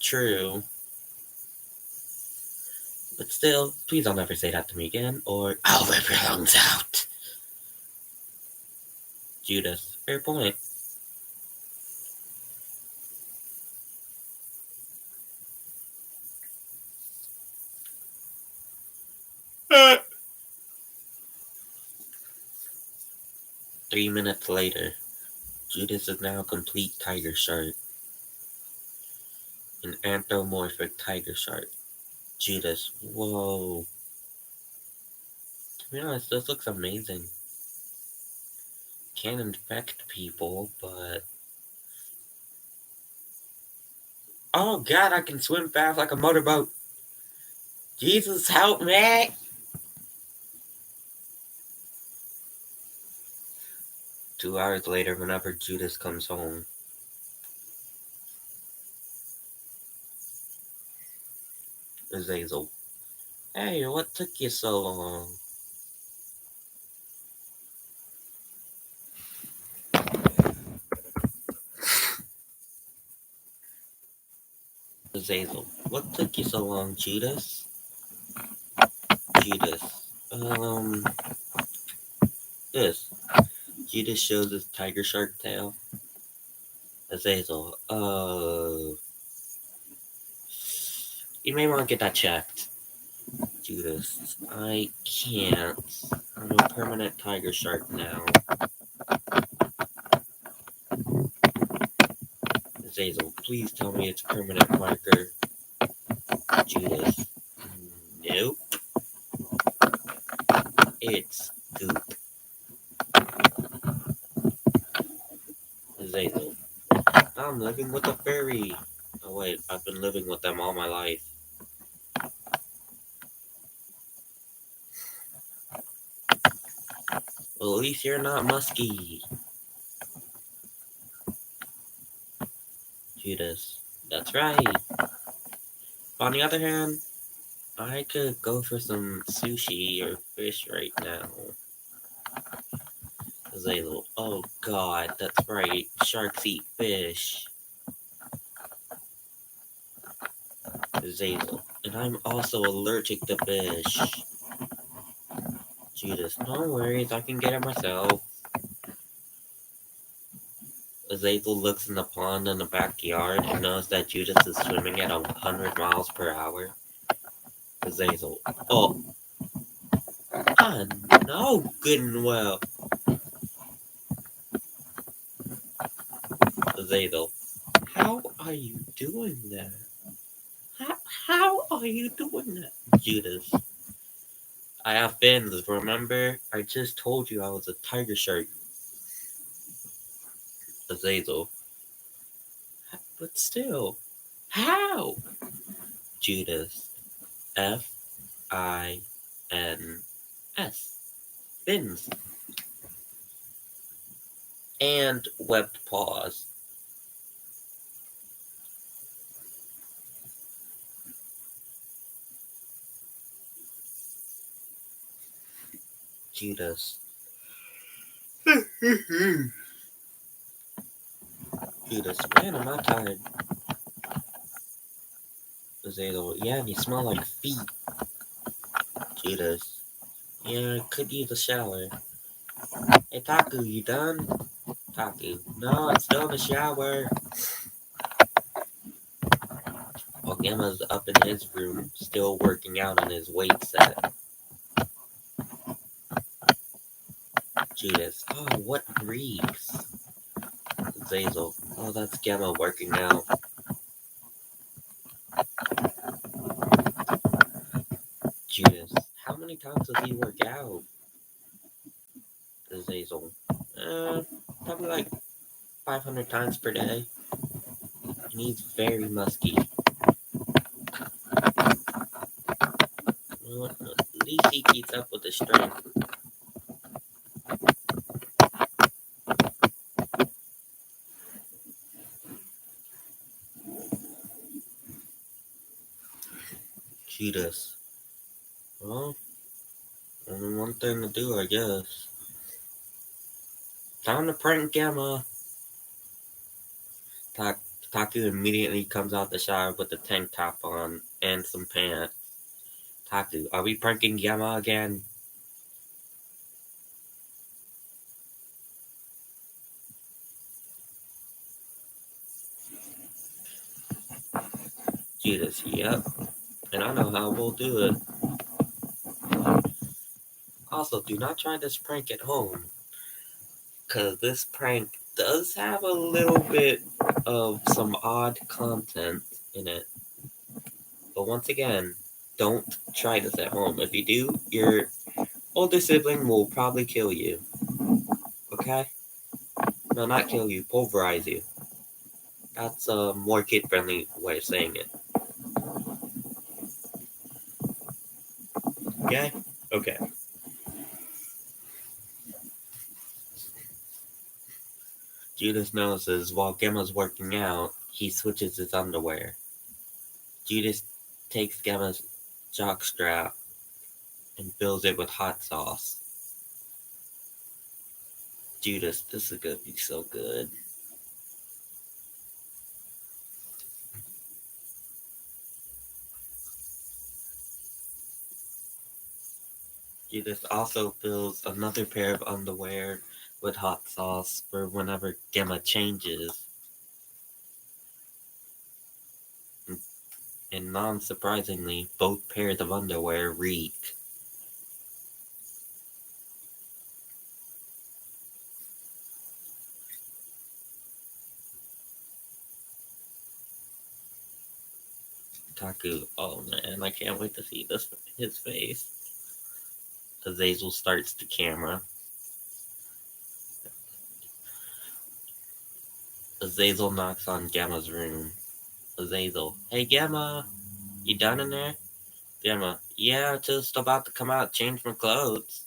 True. But still, please don't ever say that to me again, or I'll rip your lungs out. Judas, fair point. Uh. 3 minutes later, Judas is now a complete tiger shark. An anthropomorphic tiger shark. Judas, whoa. To be honest, this looks amazing. Can't infect people, but... Oh god, I can swim fast like a motorboat. Jesus, help me! Two hours later, whenever Judas comes home, Azazel. Hey, what took you so long? Azazel. What took you so long, Judas? Judas. This. Judas shows his tiger shark tail. Azazel. You may want to get that checked. Judas. I can't. I'm a permanent tiger shark now. Azazel, please tell me it's permanent marker. Judas. Nope. It's goop. Azazel. I'm living with a fairy. Oh wait, I've been living with them all my life. Well, at least you're not musky. Judas, that's right. On the other hand, I could go for some sushi or fish right now. Azazel, oh god, that's right. Sharks eat fish. Azazel, and I'm also allergic to fish. Judas, no worries, I can get it myself. Azazel looks in the pond in the backyard and knows that Judas is swimming at 100 miles per hour. Azazel, oh, I know good and well. Azazel, how are you doing that? How are you doing that? Judas, I have fins, remember? I just told you I was a tiger shark. Azazel, but still, how? Judas, F-I-N-S, fins, and webbed paws. Judas. Judas, man, am I tired. Azazel, yeah, and you smell like feet. Judas, yeah, I could use a shower. Hey, Taku, you done? Taku, no, I'm still in the shower. While Gemma's up in his room, still working out on his weight set. Judas, oh, what breeze? Zazel, oh, that's Gemma working out. Judas, how many times does he work out? Zazel, probably like 500 times per day. And he's very musky. Well, at least he keeps up with his strength. Judas, well, only one thing to do, I guess. Time to prank Gemma. Taku immediately comes out the shower with a tank top on and some pants. Taku, are we pranking Gemma again? Judas, yep. And I know how we'll do it. Also, do not try this prank at home. Because this prank does have a little bit of some odd content in it. But once again, don't try this at home. If you do, your older sibling will probably kill you. Okay? No, not kill you, pulverize you. That's a more kid-friendly way of saying it. Okay? Okay. Judas notices while Gemma's working out, he switches his underwear. Judas takes Gemma's jockstrap and fills it with hot sauce. Judas, this is gonna be so good. Judas also fills another pair of underwear with hot sauce for whenever Gemma changes. And non-surprisingly, both pairs of underwear reek. Taku, oh man, I can't wait to see his face. Azazel starts the camera. Azazel knocks on Gemma's room. Azazel, hey Gemma, you done in there? Gemma, yeah, just about to come out, change my clothes.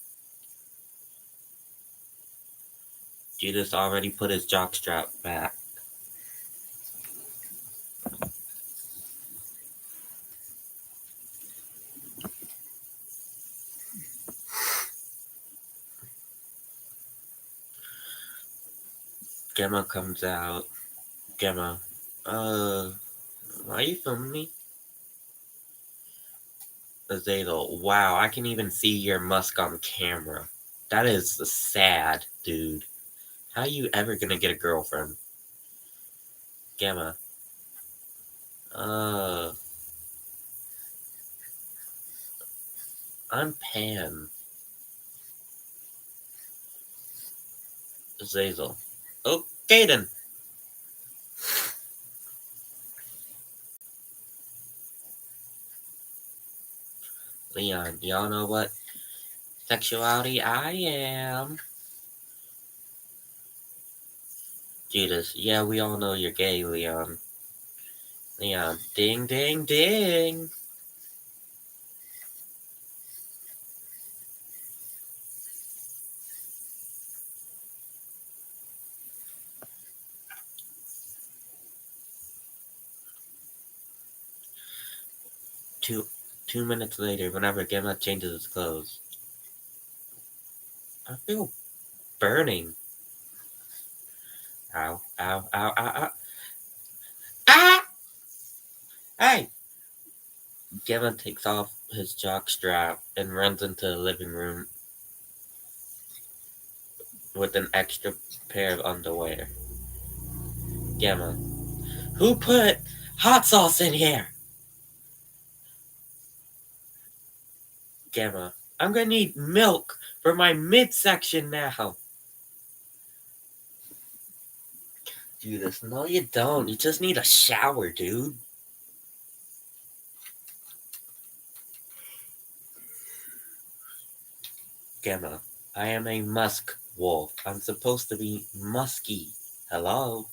Judas already put his jockstrap back. Gemma comes out. Gemma, are you filming me? Azazel, wow, I can even see your musk on camera. That is sad, dude. How you ever gonna get a girlfriend? Gemma, I'm Pan. Azazel, okay then. Leon, y'all know what sexuality I am? Judas, yeah, we all know you're gay, Leon. Leon, ding, ding, ding. Two minutes later, whenever Gemma changes his clothes, I feel burning. Ow, ow, ow, ow, ow. Ah! Hey! Gemma takes off his jock strap and runs into the living room with an extra pair of underwear. Gemma, who put hot sauce in here? Gemma, I'm gonna need milk for my midsection now. Judas, no you don't. You just need a shower, dude. Gemma, I am a musk wolf. I'm supposed to be musky. Hello?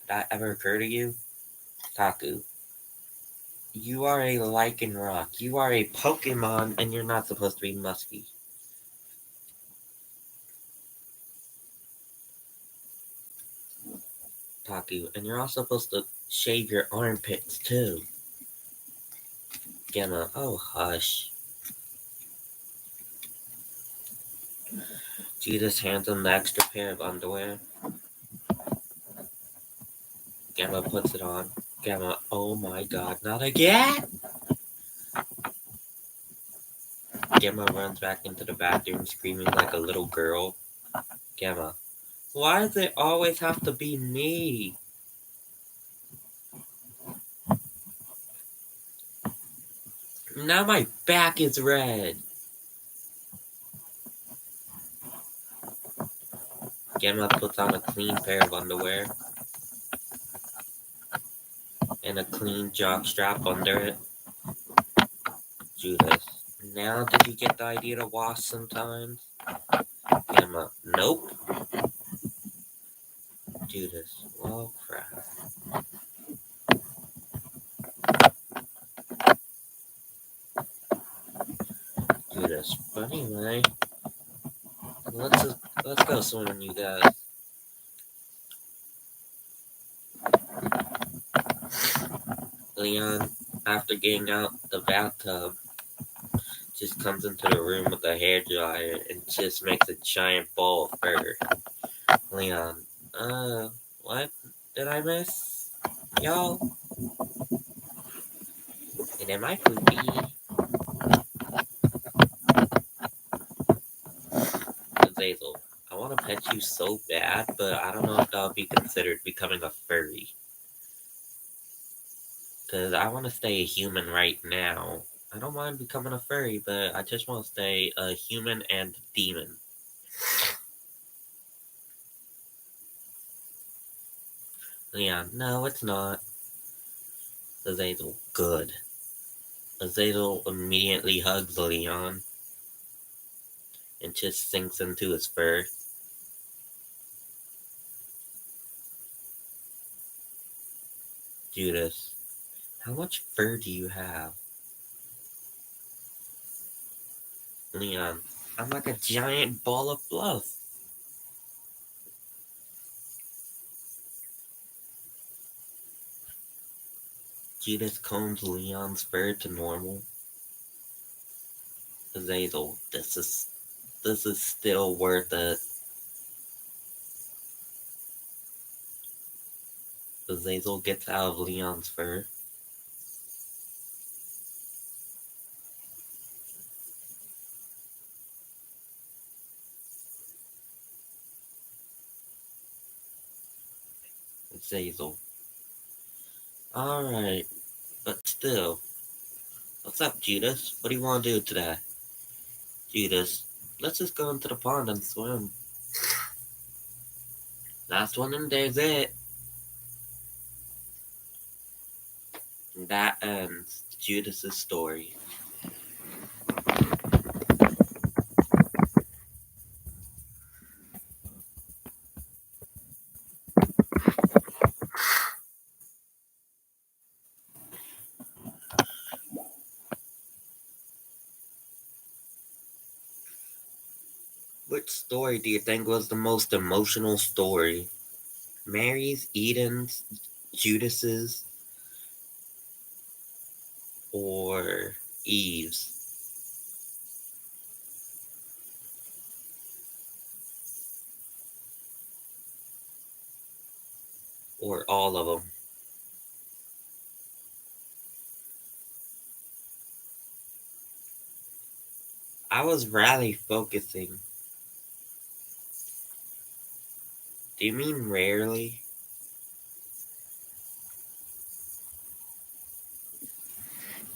Did that ever occur to you? Taku, you are a lichen rock. You are a Pokemon and you're not supposed to be musky. Taku, and you're also supposed to shave your armpits too. Gemma, oh hush. Judas hands him the extra pair of underwear. Gemma puts it on. Gemma, oh my god, not again! Gemma runs back into the bathroom screaming like a little girl. Gemma, why does it always have to be me? Now my back is red. Gemma puts on a clean pair of underwear and a clean jock strap under it. Judas, now did you get the idea to wash sometimes? Gemma, nope. Judas, well crap. Judas, but anyway, let's go swimming, you guys. Leon, after getting out the bathtub, just comes into the room with a hairdryer and just makes a giant ball of fur. Leon, what did I miss? Y'all? And am I poopy? Azazel, I want to pet you so bad, but I don't know if that'll be considered becoming a furry. Because I want to stay a human right now. I don't mind becoming a furry, but I just want to stay a human and demon. Leon, no, it's not. Azazel, good. Azazel immediately hugs Leon and just sinks into his fur. Judas, how much fur do you have? Leon, I'm like a giant ball of fluff. Judas combs Leon's fur to normal. Azazel, this is still worth it. Azazel gets out of Leon's fur. Azazel. Alright, but still. What's up, Judas? What do you want to do today? Judas, let's just go into the pond and swim. Last one and there's it. And that ends Judas's story. Which story do you think was the most emotional story? Mary's, Eden's, Judas's, or Eve's? Or all of them? I was rarely focusing. Do you mean rarely?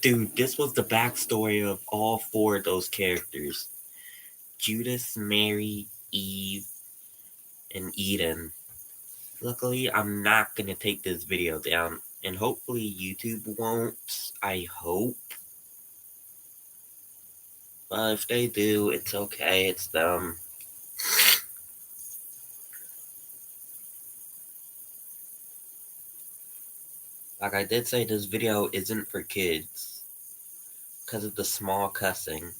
Dude, this was the backstory of all four of those characters. Judas, Mary, Eve, and Eden. Luckily, I'm not gonna take this video down, and hopefully YouTube won't. I hope. But if they do, it's okay, it's them. Like I did say, this video isn't for kids. Because of the small cussing.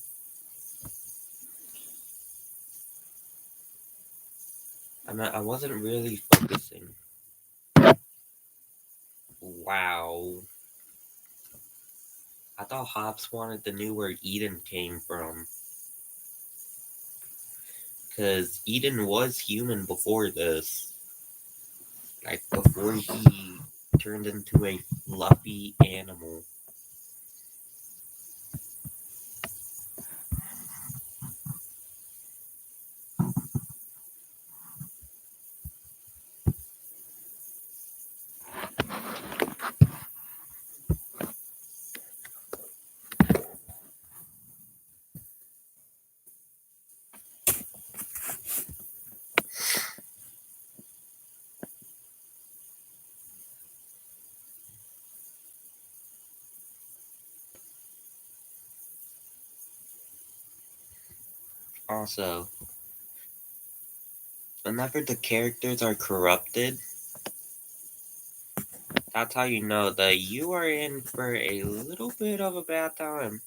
I wasn't really focusing. Wow. I thought Hobbs wanted to know where Eden came from. Because Eden was human before this. Like, before he turned into a fluffy animal. Also, whenever the characters are corrupted, that's how you know that you are in for a little bit of a bad time.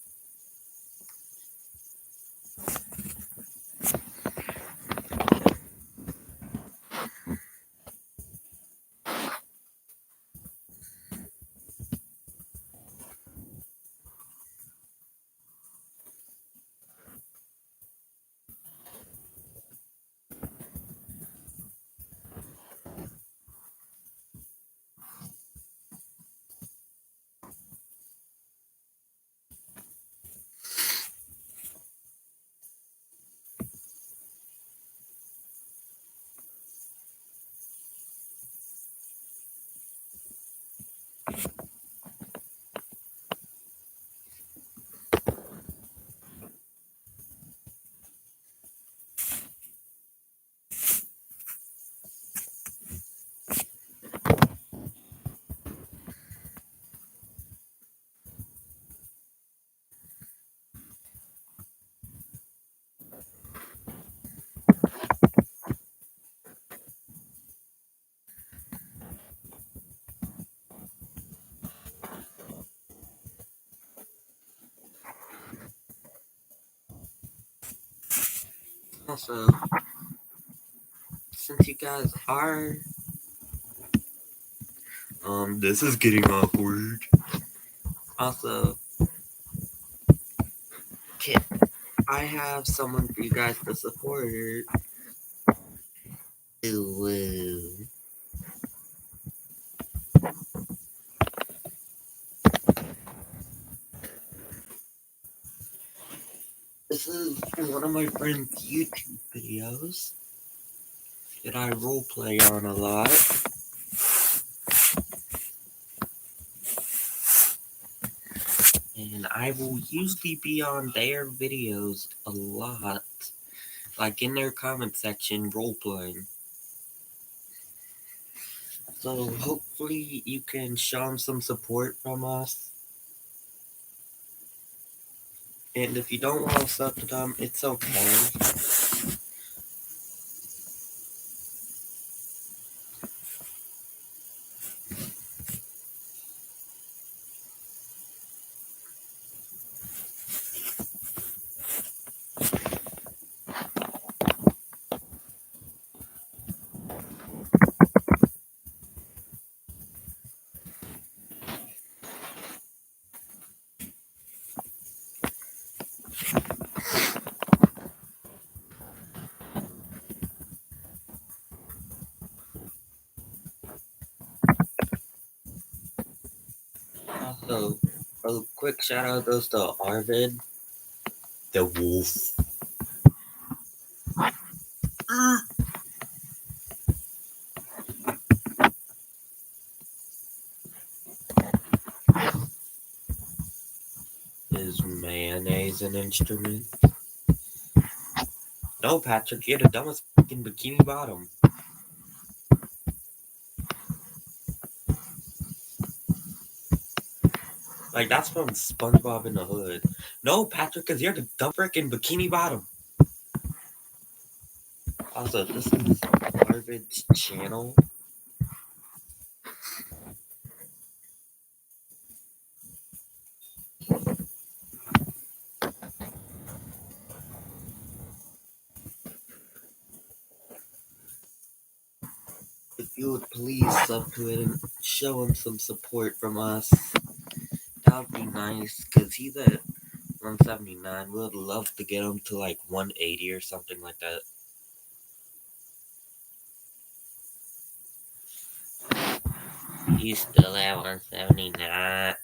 Also, since you guys are this is getting awkward. Also, Kit, I have someone for you guys to support. Woo. This is one of my friend's YouTube videos that I roleplay on a lot. And I will usually be on their videos a lot, like in their comment section roleplaying. So hopefully you can show them some support from us. And if you don't want to sub to them, it's okay. Also, a quick shout out goes to Arvid, the wolf. Is mayonnaise an instrument? No, Patrick, you're the dumbest fucking bikini bottom. Like, that's from SpongeBob in the Hood. No, Patrick, because you're the dumb freaking bikini bottom. Also, this is Arvid's channel. If you would please sub to it and show him some support from us, that would be nice, because he's at 179. We would love to get him to like 180 or something like that. He's still at 179.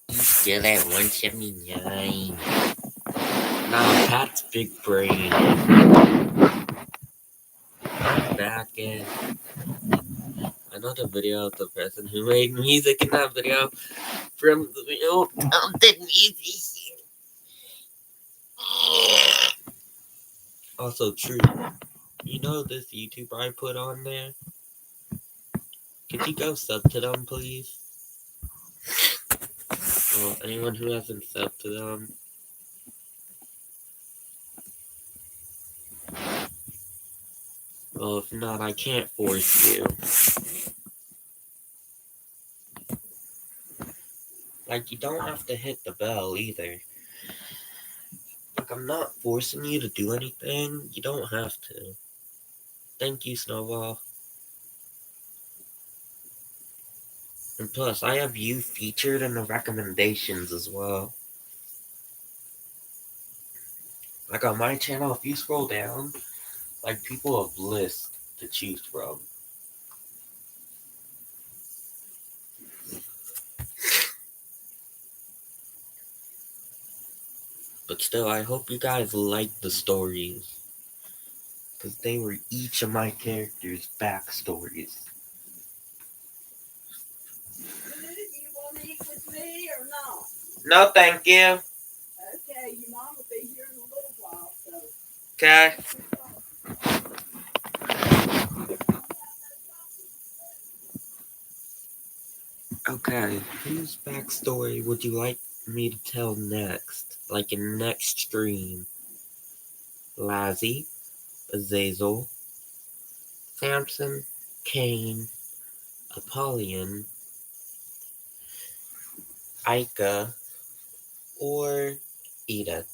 He's still at 179. Nah, Pat's big brain. Back in. I know the video of the person who made music in that video from the real talented musician. Also true. You know this YouTuber I put on there? Could you go sub to them, please? Well, anyone who hasn't subbed to them. Well, if not, I can't force you. Like, you don't have to hit the bell either. Like, I'm not forcing you to do anything. You don't have to. Thank you, Snowball. And plus, I have you featured in the recommendations as well. Like, on my channel, if you scroll down, like, people have lists to choose from. But still, I hope you guys like the stories. Because they were each of my characters' backstories. You want to eat with me or not? No, thank you. Okay, your mom will be here in a little while, so. Okay. Okay, whose backstory would you like me to tell next? Like in next stream? Lazzy, Azazel, Samson, Cain, Apollyon, Ica, or Edith?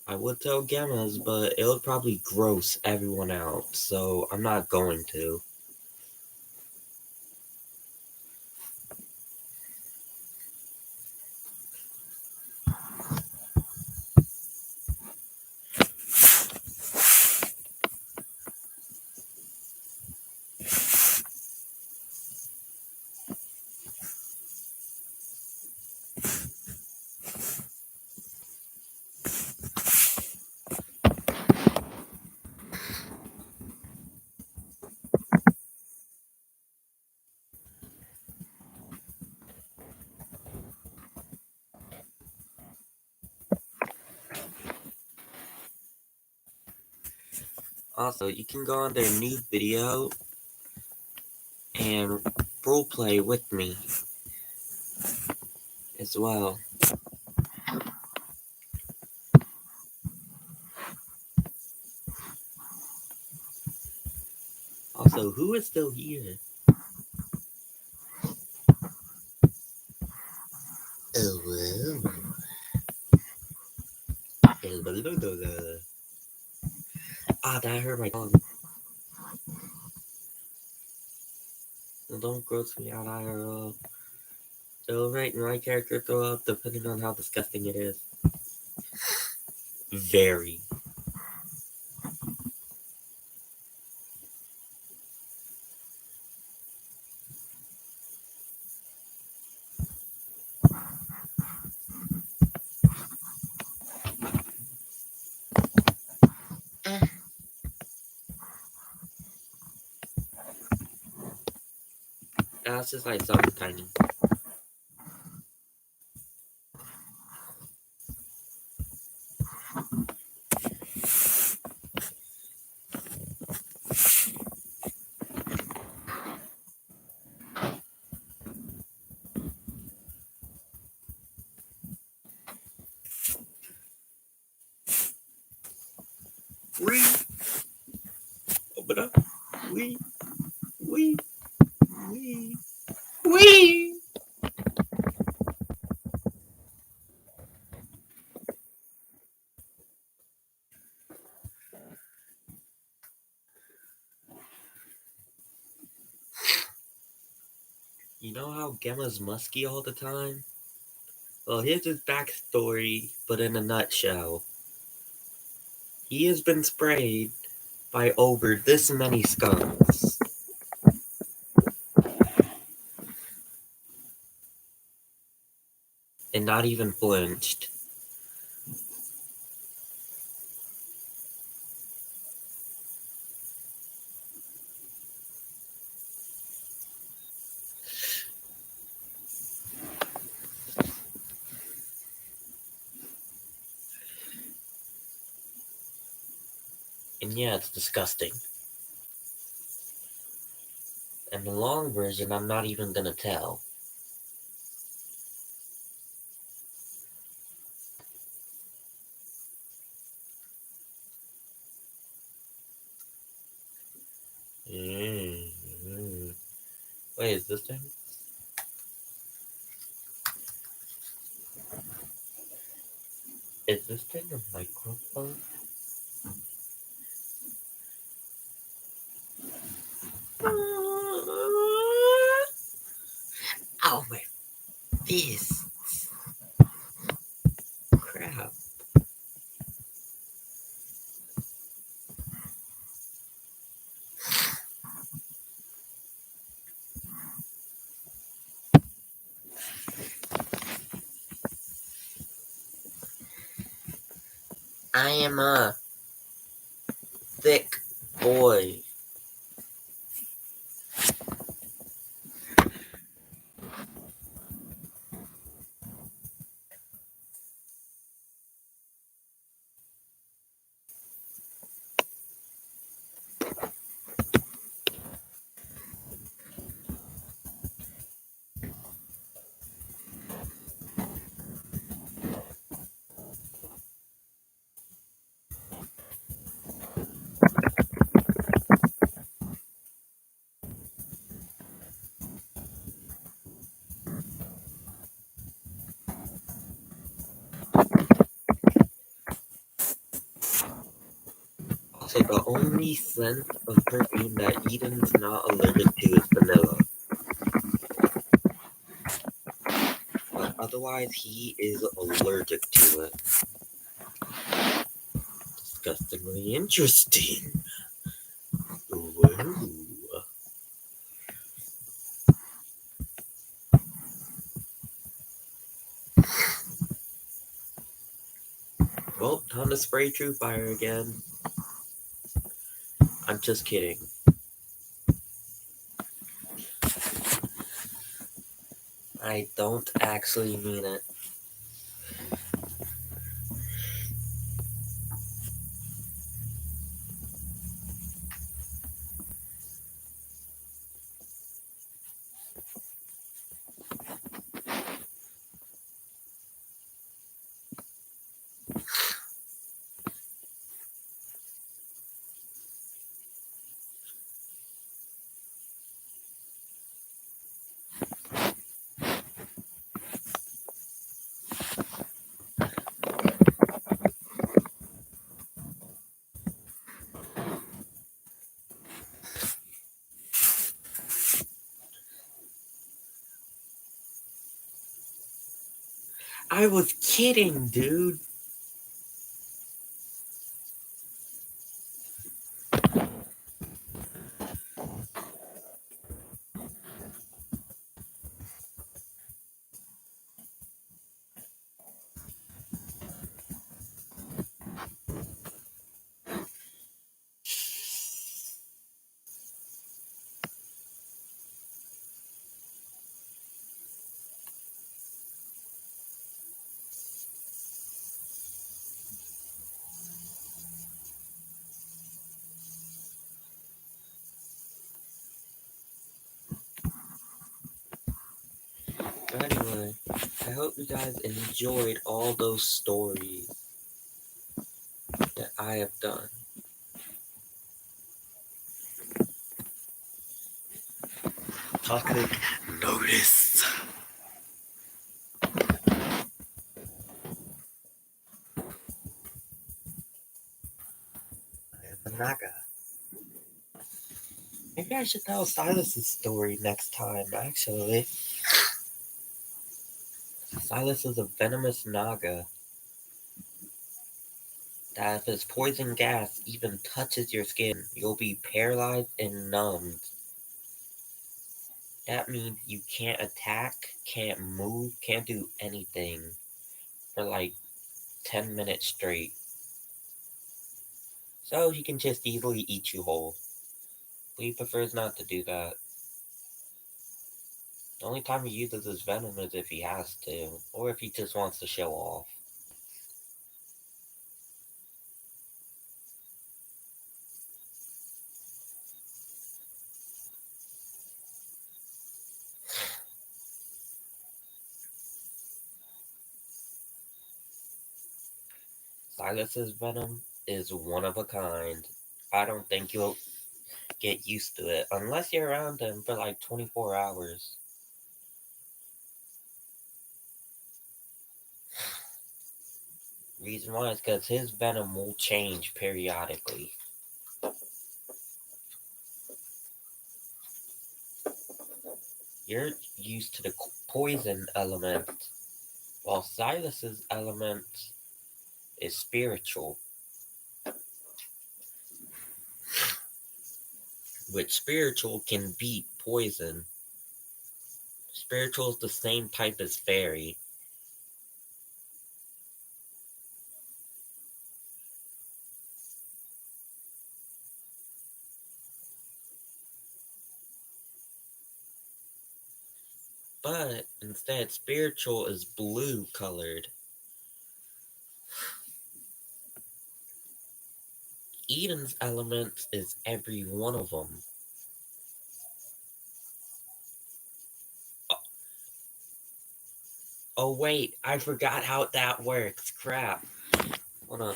I would tell Gemma's, but it would probably gross everyone out, so I'm not going to. Also, you can go on their new video and roleplay with me as well. Also, who is still here? Oh, well. Ah, that hurt my tongue. Don't gross me out, IRL. It'll make my character throw up depending on how disgusting it is. Very. That's just like something tiny. Wee! Open up. Wee! Wee! Wee! Wee! You know how Gemma's musky all the time? Well, here's his backstory, but in a nutshell. He has been sprayed by over this many skunks. And not even flinched. And yeah, it's disgusting. And the long version, I'm not even gonna tell. Wait, is this thing? Is this thing a microphone? Oh my, this crap. I am a thick boy. So the only scent of perfume that Eden's not allergic to is vanilla. But otherwise, he is allergic to it. Disgustingly interesting. Whoa. Well, time to spray True Fire again. I'm just kidding. I don't actually mean it. I was kidding, dude. Anyway, I hope you guys enjoyed all those stories that I have done. Toxic notice. I am a Naga. Maybe I should tell Silas's story next time, actually. Sylas is a venomous Naga that if his poison gas even touches your skin, you'll be paralyzed and numbed. That means you can't attack, can't move, can't do anything for like 10 minutes straight. So he can just easily eat you whole. But he prefers not to do that. The only time he uses his venom is if he has to, or if he just wants to show off. Sylas's venom is one of a kind. I don't think you'll get used to it unless you're around him for like 24 hours. Reason why is because his venom will change periodically. You're used to the poison element, while Sylas's element is spiritual. Which spiritual can beat poison. Spiritual is the same type as fairy. But instead, spiritual is blue colored. Eden's element is every one of them. Oh wait, I forgot how that works. Crap. Hold on.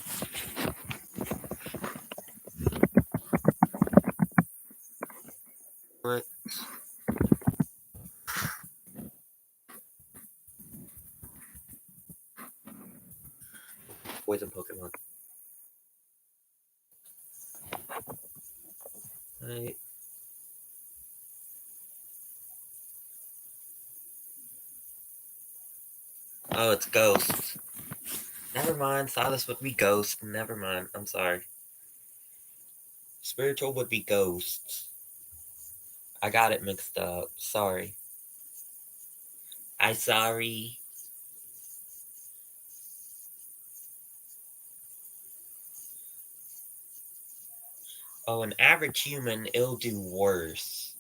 What? Poison Pokemon. Right. Oh, it's ghosts. Never mind. Silas would be ghosts. Never mind. I'm sorry. Spiritual would be ghosts. I got it mixed up. Sorry. I sorry. Oh, an average human, it'll do worse.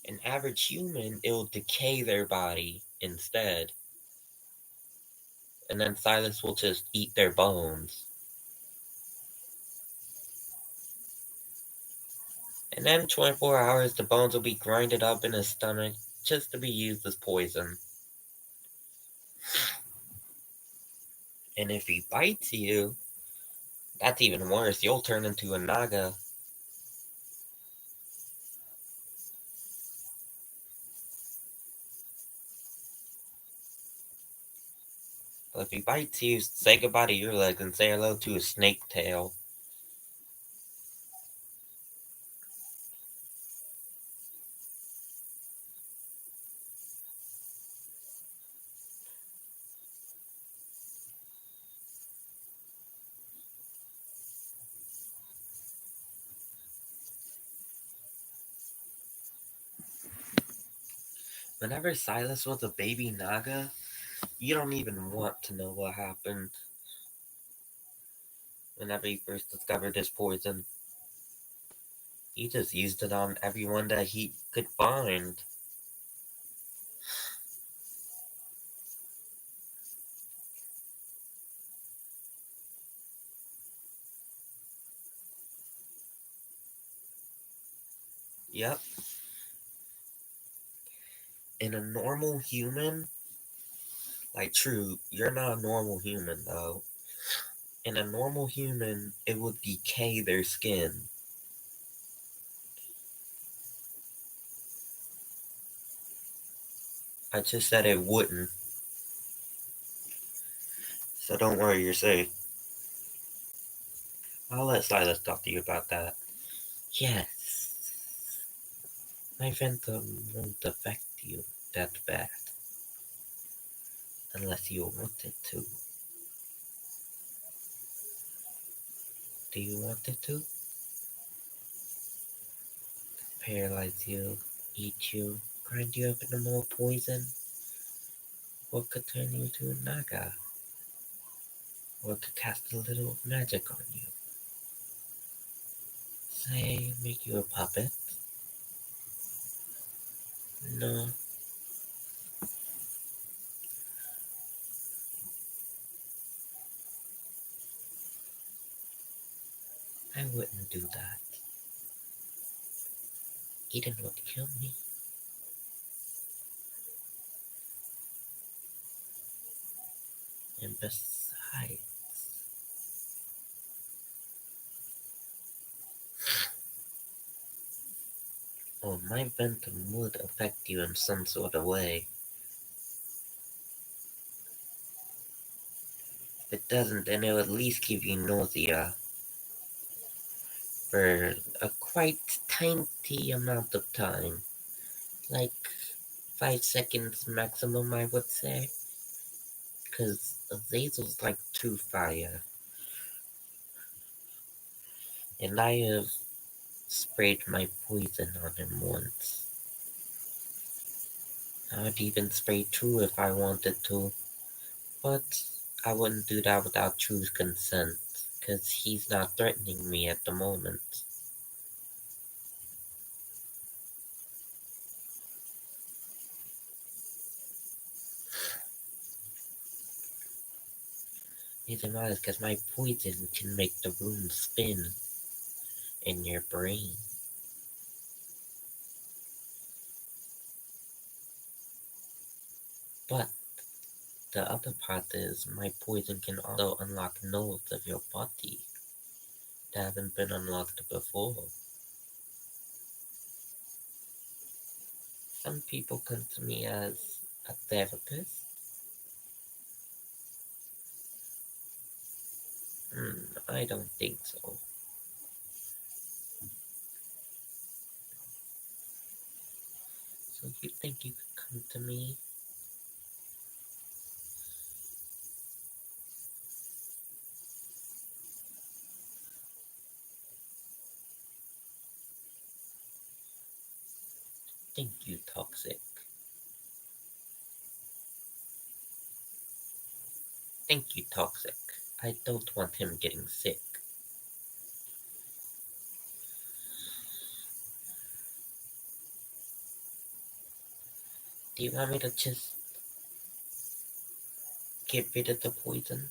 An average human, it'll decay their body instead. And then Silas will just eat their bones. And then 24 hours, the bones will be grinded up in his stomach just to be used as poison. And if he bites you, that's even worse. You'll turn into a naga. But if he bites you, say goodbye to your legs and say hello to his snake tail. Whenever Silas was a baby naga, you don't even want to know what happened. Whenever he first discovered his poison, he just used it on everyone that he could find. Yep. In a normal human, like true, you're not a normal human though. In a normal human, it would decay their skin. I just said it wouldn't. So don't worry, you're safe. I'll let Silas talk to you about that. Yes. My phantom won't affect you that bad. Unless you want it to. Do you want it to? Paralyze you, eat you, grind you up into more poison? Or could turn you to a naga? Or could cast a little magic on you? Say, make you a puppet? No, I wouldn't do that. Eden would kill me. And besides, oh, my ventum would affect you in some sort of way. If it doesn't, then it'll at least give you nausea for a quite tiny amount of time. Like 5 seconds maximum, I would say. Because Azazel's like true fire. And I have sprayed my poison on him once. I would even spray two if I wanted to. But I wouldn't do that without True's consent. Because he's not threatening me at the moment. Reason why is because my poison can make the room spin in your brain. But the other part is my poison can also unlock nodes of your body that haven't been unlocked before. Some people come to me as a therapist. I don't think so. So you think you could come to me? Thank you, Toxic. Thank you, Toxic. I don't want him getting sick. Do you want me to just get rid of the poison?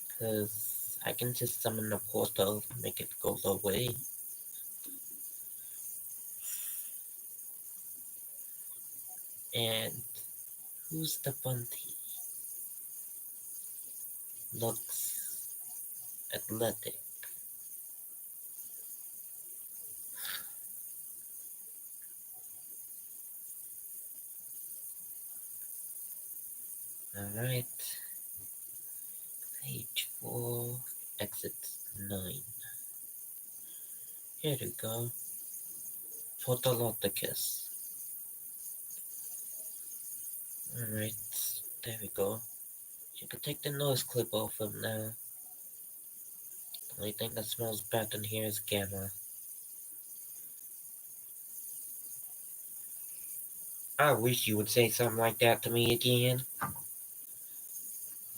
Because I can just summon a portal, make it go away. And who's the bunty? Looks athletic. Alright. Page 4, exit 9. Here we go. Photologicus. Alright, there we go. You can take the noise clip off him now. The only thing that smells bad in here is gamma. I wish you would say something like that to me again.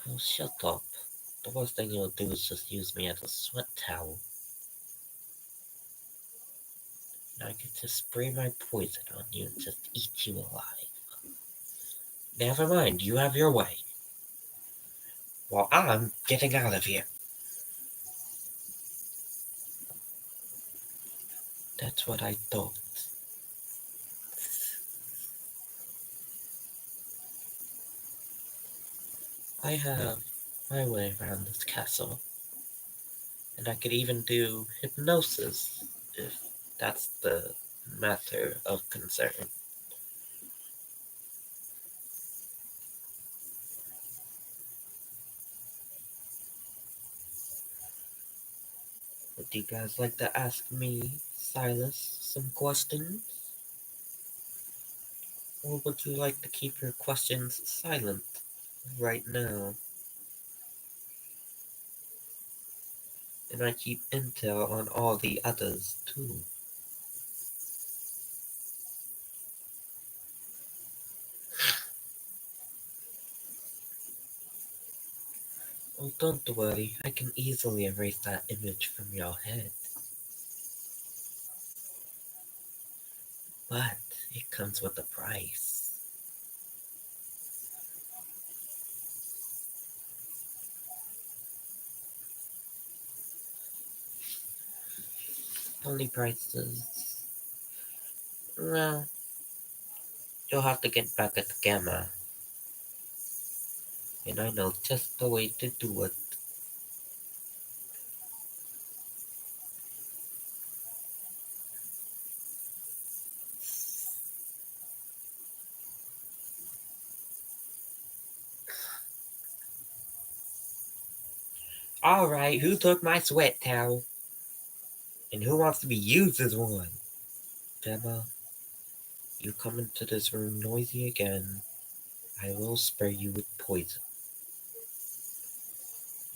Oh, shut up. The worst thing you'll do is just use me as a sweat towel. And I could just spray my poison on you and just eat you alive. Never mind, you have your way. Well, I'm getting out of here. That's what I thought. I have my way around this castle. And I could even do hypnosis if that's the matter of concern. Would you guys like to ask me, Sylas, some questions? Or would you like to keep your questions silent right now? And I keep intel on all the others too. Oh, don't worry, I can easily erase that image from your head. But it comes with a price. Only prices. Well, you'll have to get back at the Gamma. And I know just the way to do it. Alright, who took my sweat towel? And who wants to be used as one? Gemma, you come into this room noisy again. I will spray you with poison.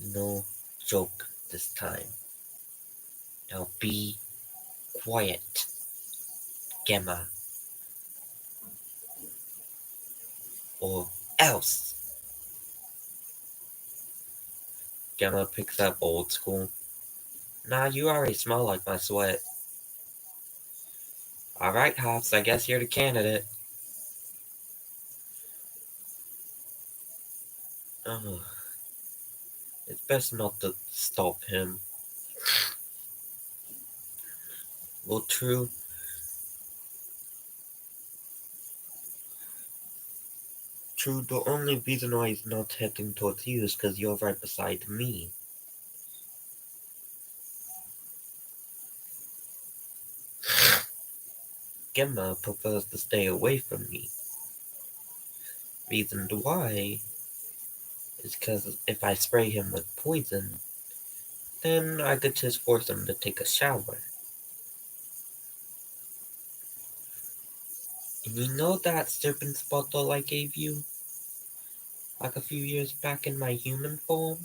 No joke this time. Now be quiet, Gemma. Or else. Gemma picks up old school. Nah, you already smell like my sweat. Alright, Hops, I guess you're the candidate. Ugh. It's best not to stop him. Well, true. True, the only reason why he's not heading towards you is because you're right beside me. Gemma prefers to stay away from me. Reason why is because if I spray him with poison, then I could just force him to take a shower. And you know that serpent's bottle I gave you? Like a few years back in my human form?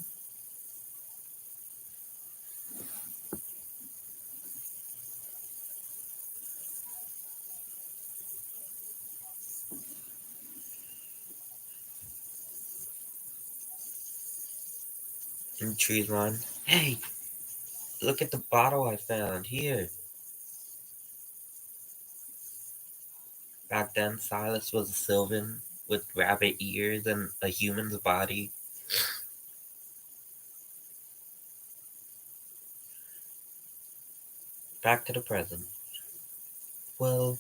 And trees run. Hey, look at the bottle I found here. Back then, Silas was a Sylvan with rabbit ears and a human's body. Back to the present. Well,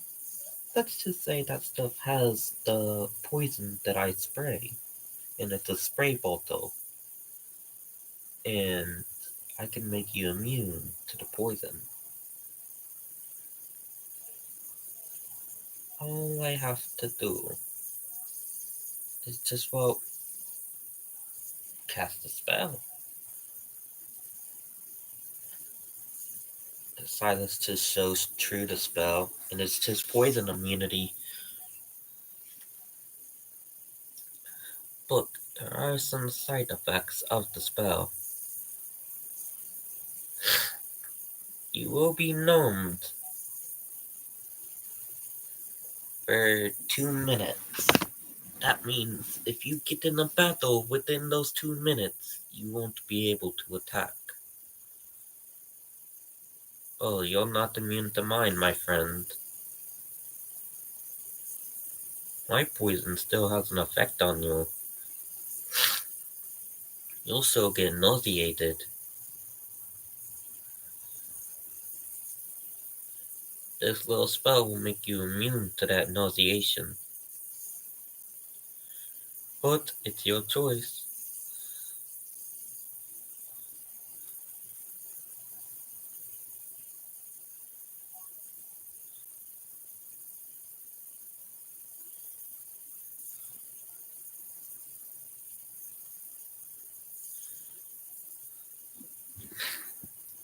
let's just say that stuff has the poison that I spray. And it's a spray bottle. And I can make you immune to the poison. All I have to do is just, well, cast a spell. Silas just shows true the spell, and it's just poison immunity. But there are some side effects of the spell. You will be numbed for 2 minutes. That means if you get in a battle within those 2 minutes, you won't be able to attack. Oh, you're not immune to mine, my friend. My poison still has an effect on you. You'll still get nauseated. This little spell will make you immune to that nauseation. But it's your choice.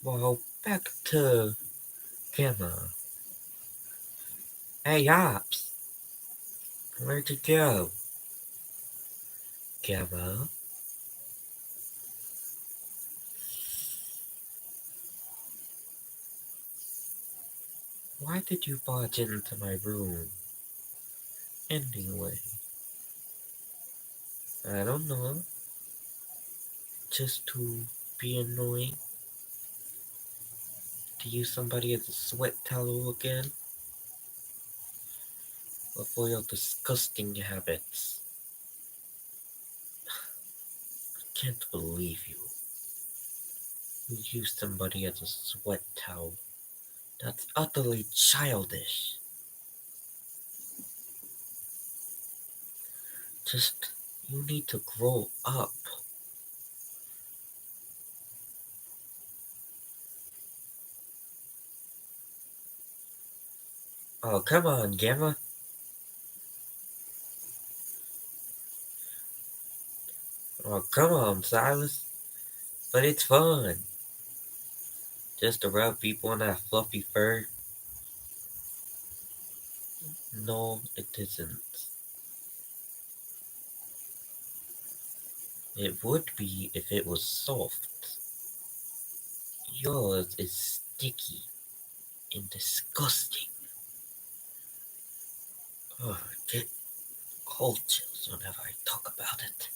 Well, back to Gamma. Hey, Ops! Where'd you go? Gamma? Why did you barge into my room? Anyway, I don't know. Just to be annoying? To use somebody as a sweat towel again? Or for your disgusting habits? I can't believe you. You use somebody as a sweat towel. That's utterly childish. Just, you need to grow up. Oh, come on, Gamma. Oh, come on, Silas. But it's fun. Just to rub people on that fluffy fur. No, it isn't. It would be if it was soft. Yours is sticky and disgusting. Oh, I get cold chills whenever I talk about it.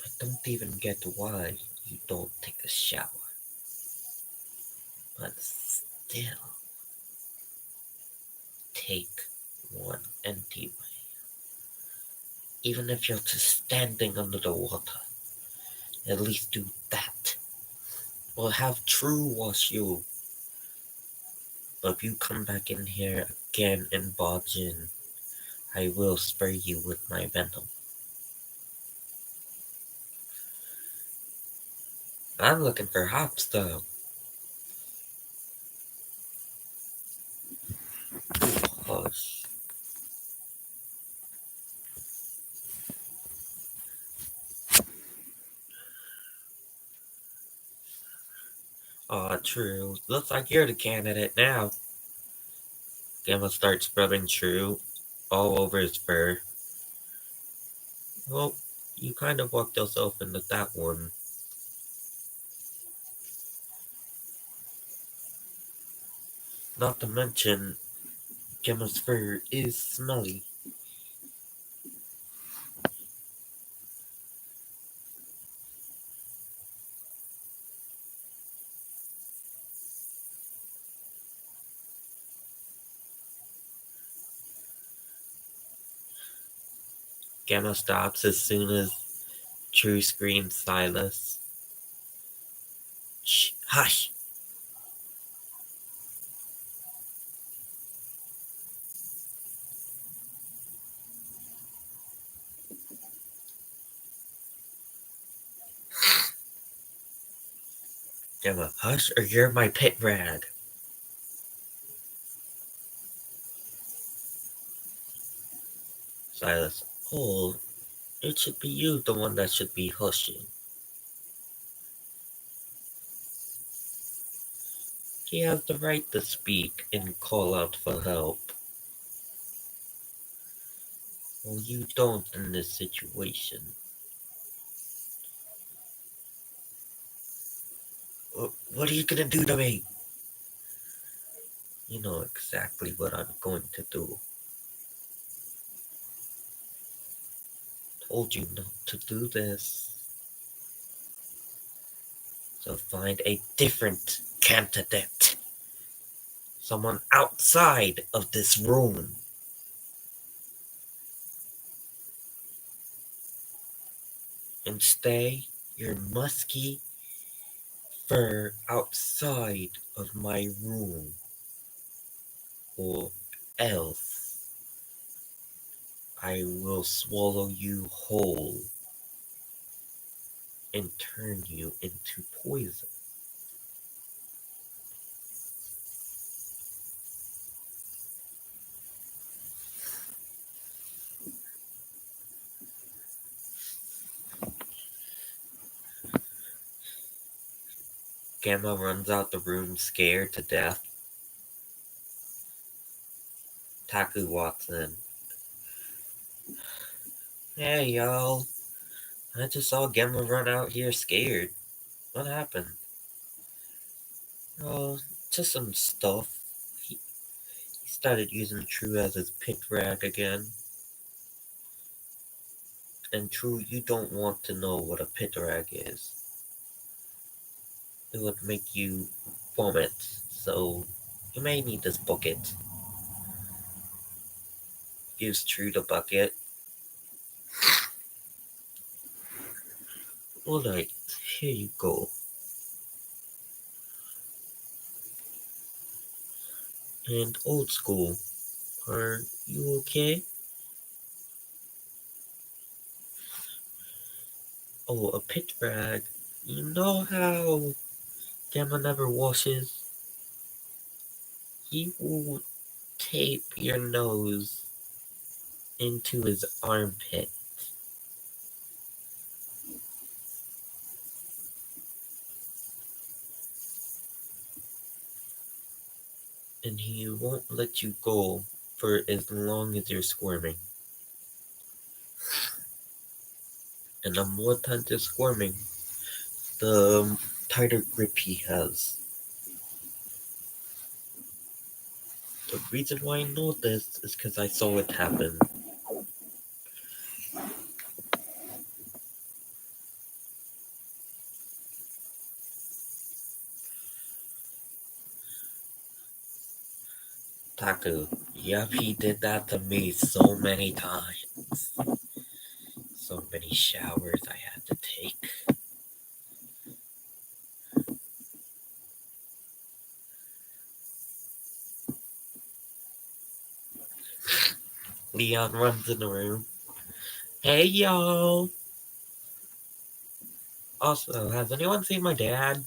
I don't even get why you don't take a shower. But still, take one anyway. Even if you're just standing under the water, at least do that. Or have True wash you. But if you come back in here again and barge in, I will spray you with my venom. I'm looking for hops though. Hush. Aw, true. Looks like you're the candidate now. Gamma starts rubbing True all over his fur. Well, you kind of walked yourself into that one. Not to mention, Gemma's fur is smelly. Gemma stops as soon as True screams Silas. Shh, hush! Gemma, hush or you're my pit rag. Silas, oh, it should be you the one that should be hushing. He has the right to speak and call out for help. Well, you don't in this situation. What are you gonna do to me? You know exactly what I'm going to do. Told you not to do this. So find a different candidate. Someone outside of this room. And stay your musky fur outside of my room. Or else I will swallow you whole and turn you into poison. Gamma runs out the room scared to death. Taku walks in. Hey y'all, I just saw Gamma run out here scared. What happened? Oh, just some stuff. He started using True as his pit rag again. And True, you don't want to know what a pit rag is. It would make you vomit, so you may need this bucket. Gives True the bucket. Alright, here you go. And old school, are you okay? Oh, a pit rag. You know how Gamma never washes? He will tape your nose into his armpit. And he won't let you go for as long as you're squirming. And the more times you're squirming, the tighter grip he has. The reason why I know this is because I saw it happen. Taku, yep, he did that to me so many times. So many showers I had to take. Leon runs in the room. Hey, y'all! Also, has anyone seen my dad?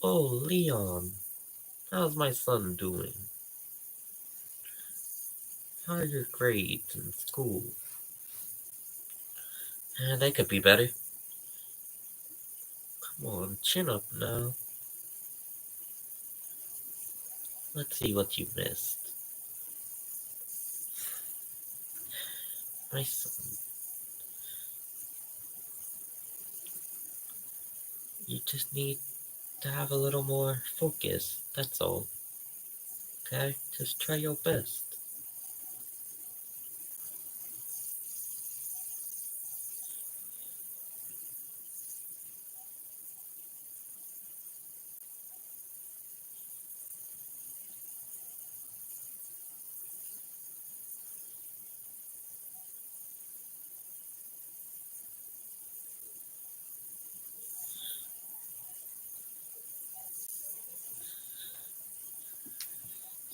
Oh, Leon, how's my son doing? How are your grades in school? They could be better. Come on, chin up now. Let's see what you missed. My son, you just need to have a little more focus, that's all. Okay? Just try your best.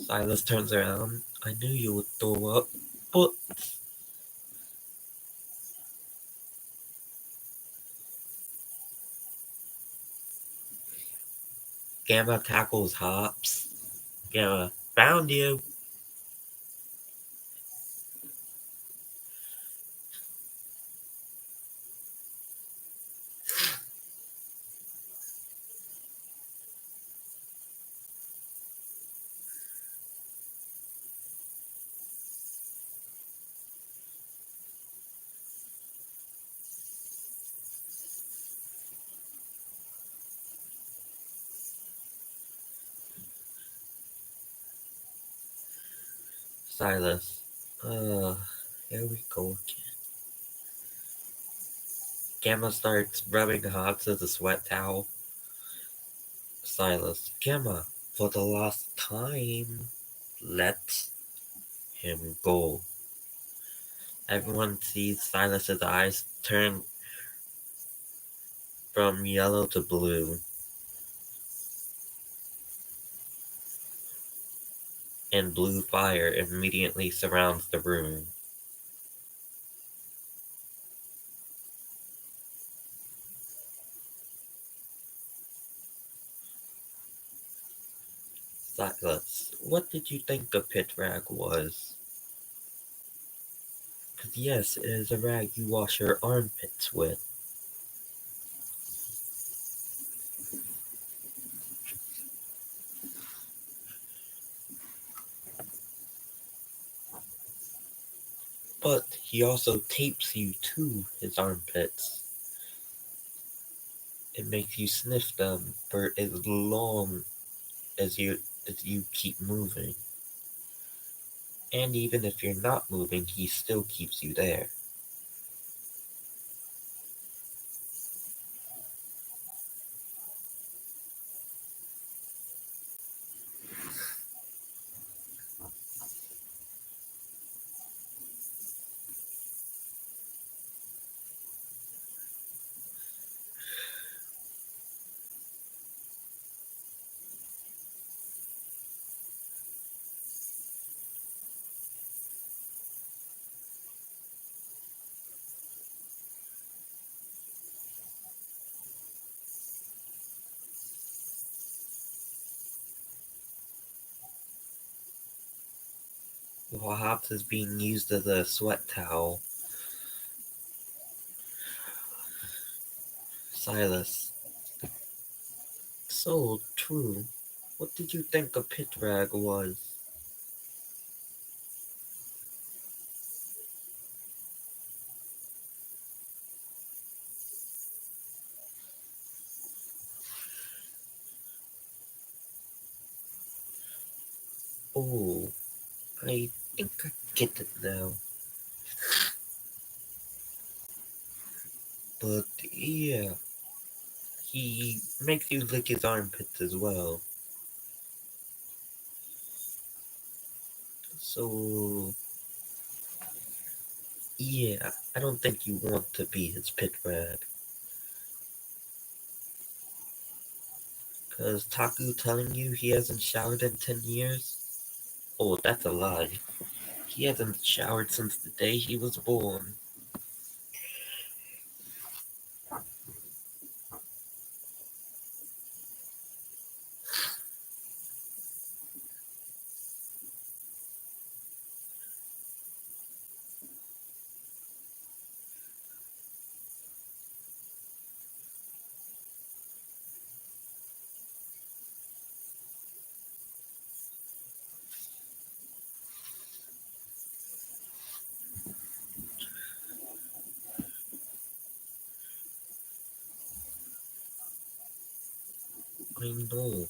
Silas turns around. I knew you would throw up, but Gamma tackles Hops. Gamma, found you. Silas. Here we go again. Gamma starts rubbing Hops with a sweat towel. Silas. Gamma, for the last time, let him go. Everyone sees Silas's eyes turn from yellow to blue, and blue fire immediately surrounds the room. Silas, what did you think a pit rag was? 'Cause yes, it is a rag you wash your armpits with. But he also tapes you to his armpits. It makes you sniff them for as long as you keep moving. And even if you're not moving, he still keeps you there. While Hops is being used as a sweat towel, Silas. So true. What did you think a pit rag was? Oh, I think I get it now. But yeah, he makes you lick his armpits as well. So yeah, I don't think you want to be his pit rag. Cause Taku telling you he hasn't showered in 10 years? Oh, that's a lie. He hasn't showered since the day he was born. I know.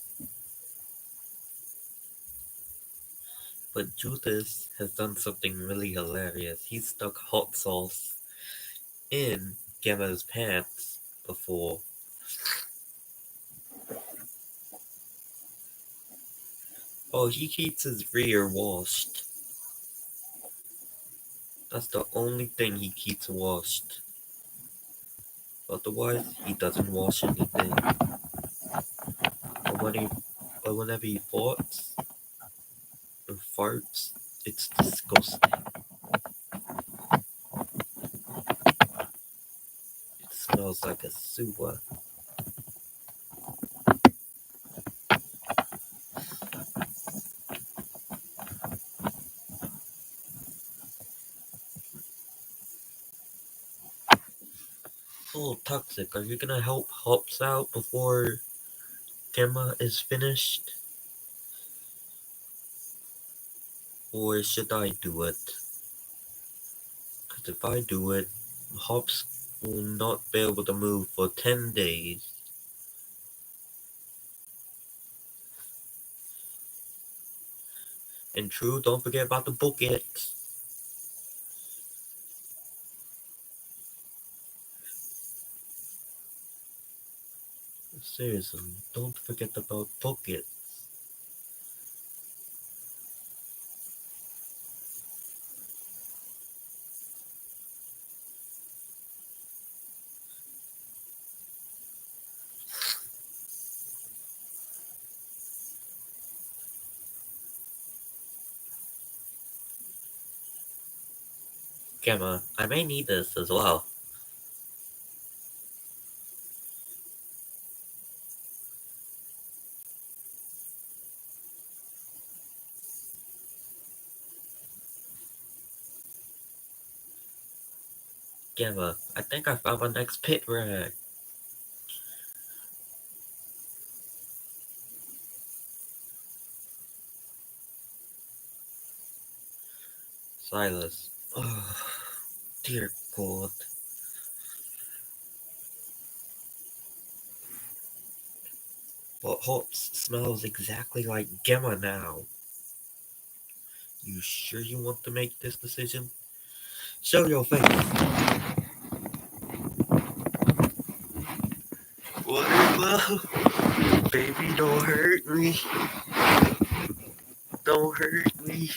But Judas has done something really hilarious. He stuck hot sauce in Gemma's pants before. Oh, he keeps his rear washed. That's the only thing he keeps washed. Otherwise, he doesn't wash anything. But whenever he farts, it's disgusting. It smells like a sewer. Oh, Toxic, are you gonna help Hops out before Gemma is finished? Or should I do it? Because if I do it, Hops will not be able to move for 10 days. And true, don't forget about the buckets. Seriously, don't forget about buckets. Gemma, I may need this as well. Gemma, I think I found my next pit rag. Sylas. Oh, dear God. But Hops smells exactly like Gemma now. You sure you want to make this decision? Show your face. Whatever. Baby, don't hurt me. Don't hurt me.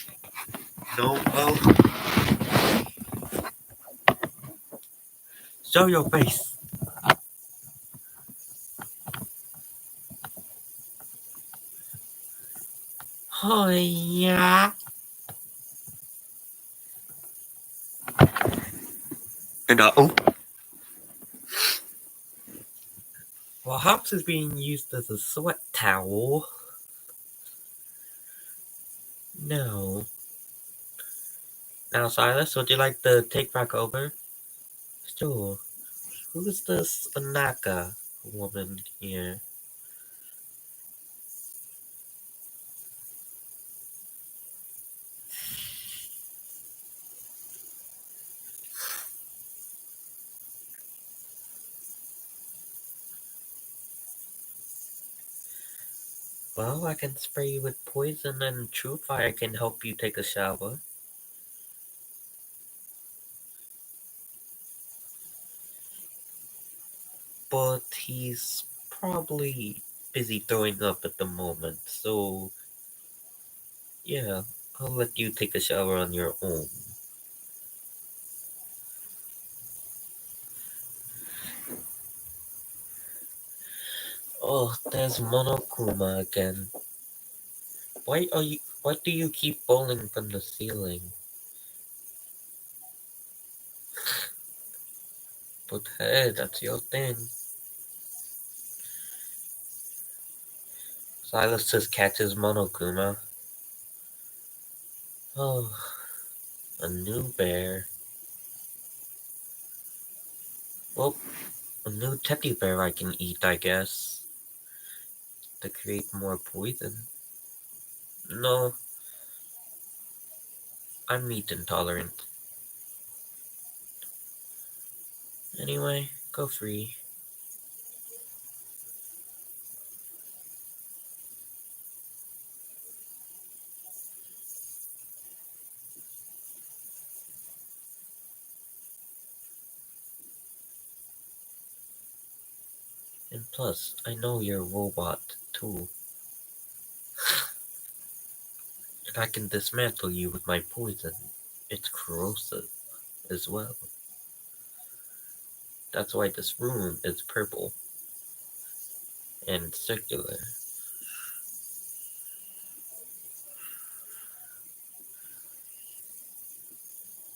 No, oh. Show your face. Oh, yeah. And oh. Well, Hops is being used as a sweat towel. No. Now, Silas, would you like to take back over? Sure. Who's this Anaka woman here? Well, I can spray you with poison, and True Fire can help you take a shower. But he's probably busy throwing up at the moment, so yeah, I'll let you take a shower on your own. Oh, there's Monokuma again. Why do you keep falling from the ceiling? But hey, that's your thing. Silas just catches Monokuma. Oh, a new bear. Well, a new teddy bear I can eat, I guess, to create more poison. No, I'm meat intolerant. Anyway, go free. Plus, I know you're a robot too, and I can dismantle you with my poison. It's corrosive as well. That's why this room is purple and circular.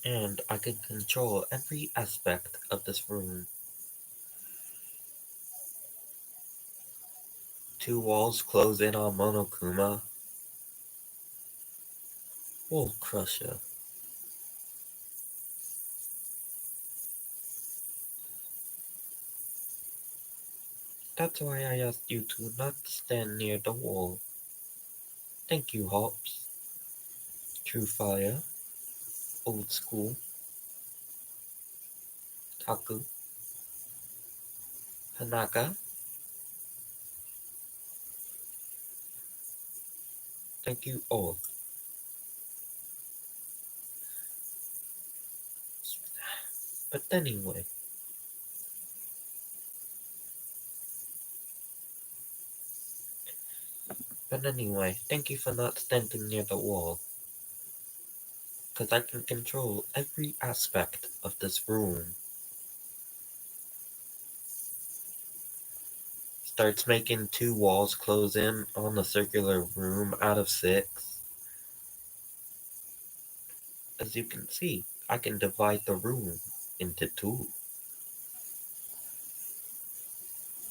And I can control every aspect of this room. Two walls close in on Monokuma. We'll crush you. That's why I asked you to not stand near the wall. Thank you, Hops. True Fire, Old School, Taku, Hanaka. Thank you all. But anyway, thank you for not standing near the wall. Because I can control every aspect of this room. Starts making two walls close in on the circular room out of 6. As you can see, I can divide the room into 2.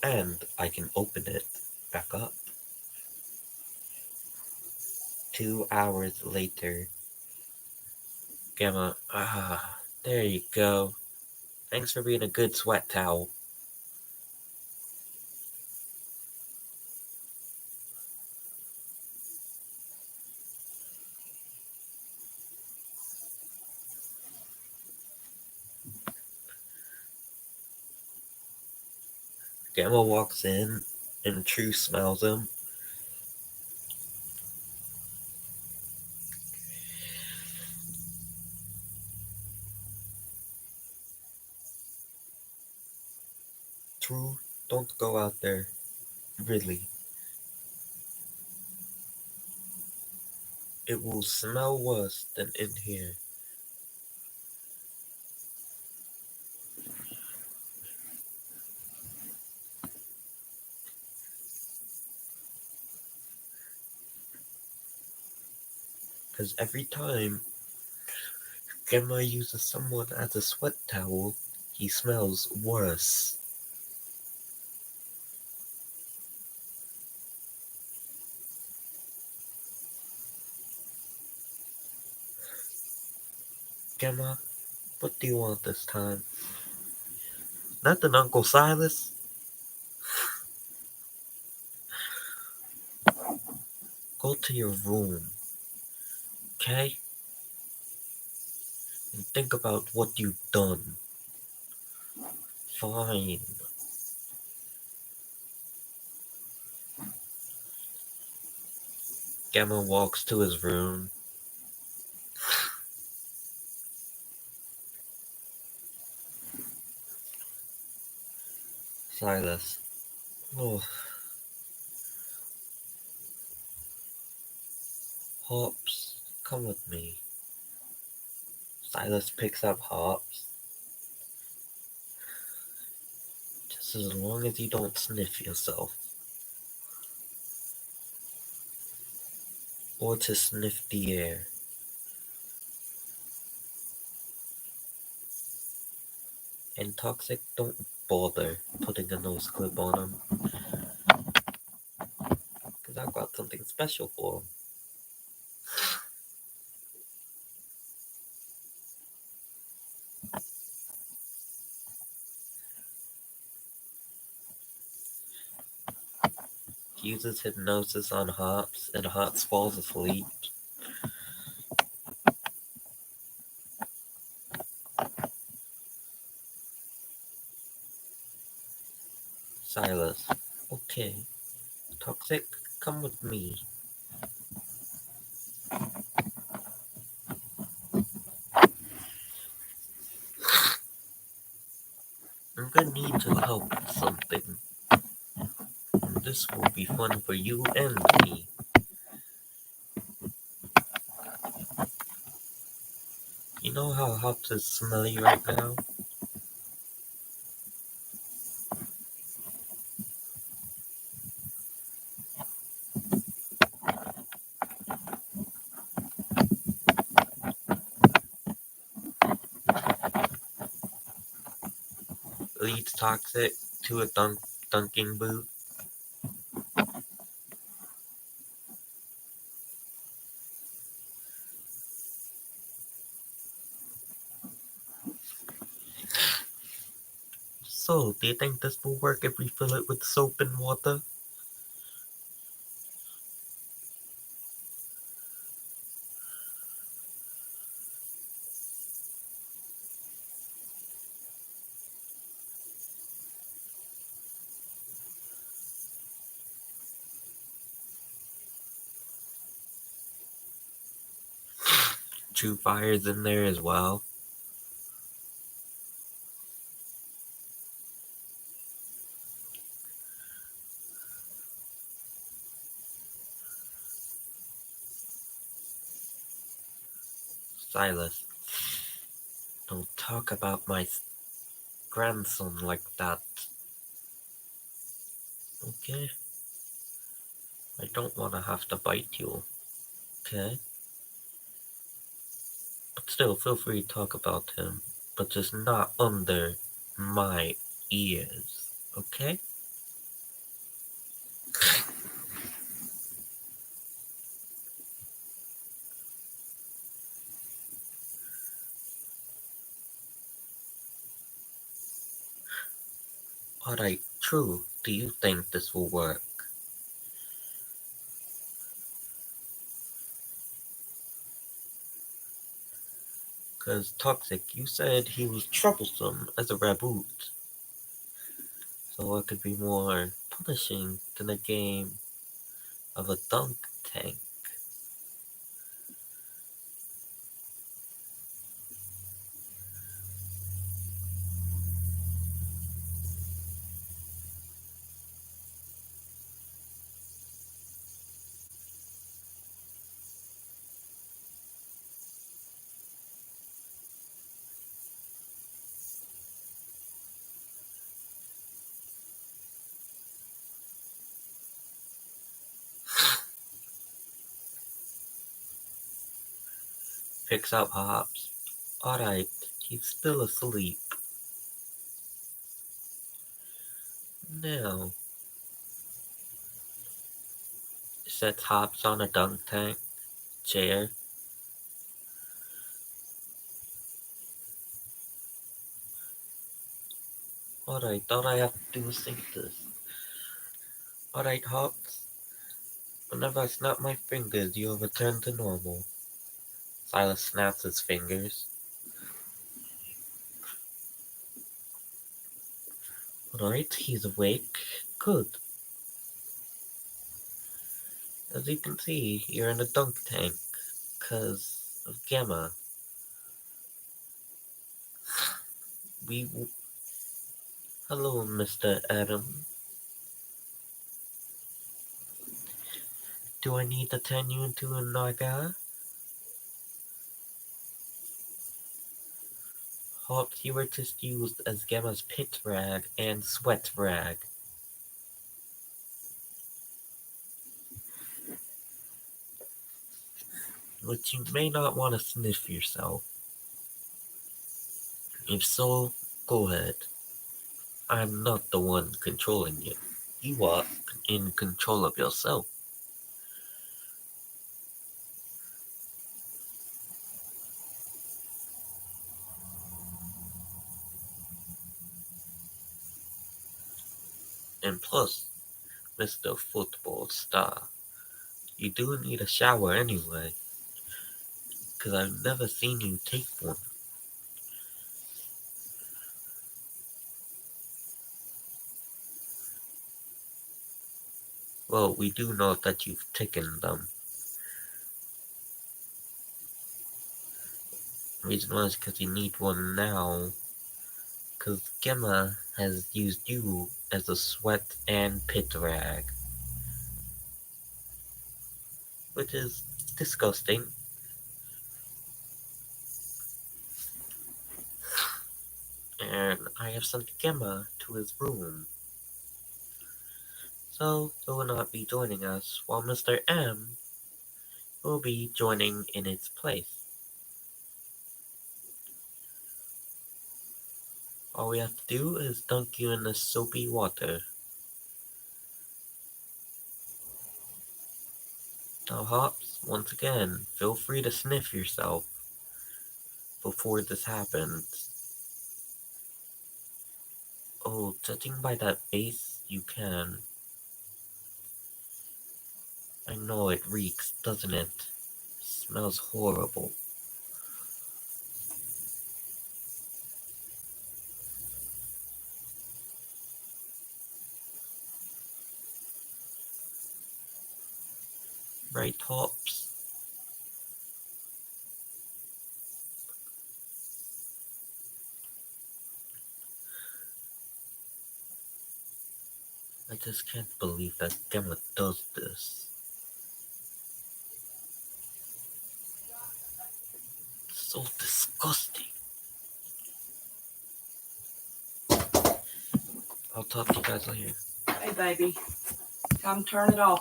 And I can open it back up. 2 hours later, Gamma, there you go. Thanks for being a good sweat towel. Gamma walks in, and True smells him. True, don't go out there. Really. It will smell worse than in here. Because every time Gemma uses someone as a sweat towel, he smells worse. Gemma, what do you want this time? Nothing, Uncle Silas. Go to your room, okay? And think about what you've done. Fine. Gamma walks to his room. Silas. Oh, Hops, come with me. Silas picks up Hops. Just as long as you don't sniff yourself. Or to sniff the air. And Toxic, don't bother putting a nose clip on him. Because I've got something special for him. He uses hypnosis on Hops, and Hops falls asleep. Silas. Okay. Toxic, come with me. I'm gonna need your help with something. this will be fun for you and me. You know how Hops is smelly right now? Leads Toxic to a dunking boot. So, do you think this will work if we fill it with soap and water? True Fire's in there as well. Sylas, don't talk about my grandson like that. Okay? I don't want to have to bite you. Okay? But still, feel free to talk about him. But just not under my ears. Okay? Alright, True. Do you think this will work? Cause Toxic, you said he was troublesome as a raboot. So it could be more punishing than a game of a dunk tank. Picks up Hops. Alright, he's still asleep. Now, sets Hops on a dunk tank chair. Alright, all I have to do is think this. Alright, Hops. Whenever I snap my fingers, you'll return to normal. Silas snaps his fingers. Alright, he's awake. Good. As you can see, you're in a dunk tank. 'Cause of Gamma. We. Hello, Mr. Adam. Do I need to turn you into a Naga? Hops, you were just used as Gamma's pit rag and sweat rag. But you may not want to sniff yourself. If so, go ahead. I'm not the one controlling you. You are in control of yourself. And plus, Mr. Football Star, you do need a shower anyway, 'cause I've never seen you take one. Well, we do know that you've taken them. Reason was because you need one now, because Gemma has used you as a sweat and pit rag. which is disgusting. And I have sent Gemma to his room, so he will not be joining us, while Mr. M will be joining in its place. All we have to do is dunk you in the soapy water. Now, Hops, once again, feel free to sniff yourself before this happens. Oh, judging by that face, you can. I know it reeks, doesn't it? Smells horrible. Right, Hops? I just can't believe that Gemma does this. So disgusting. I'll talk to you guys later. Hey, baby. Come turn it off.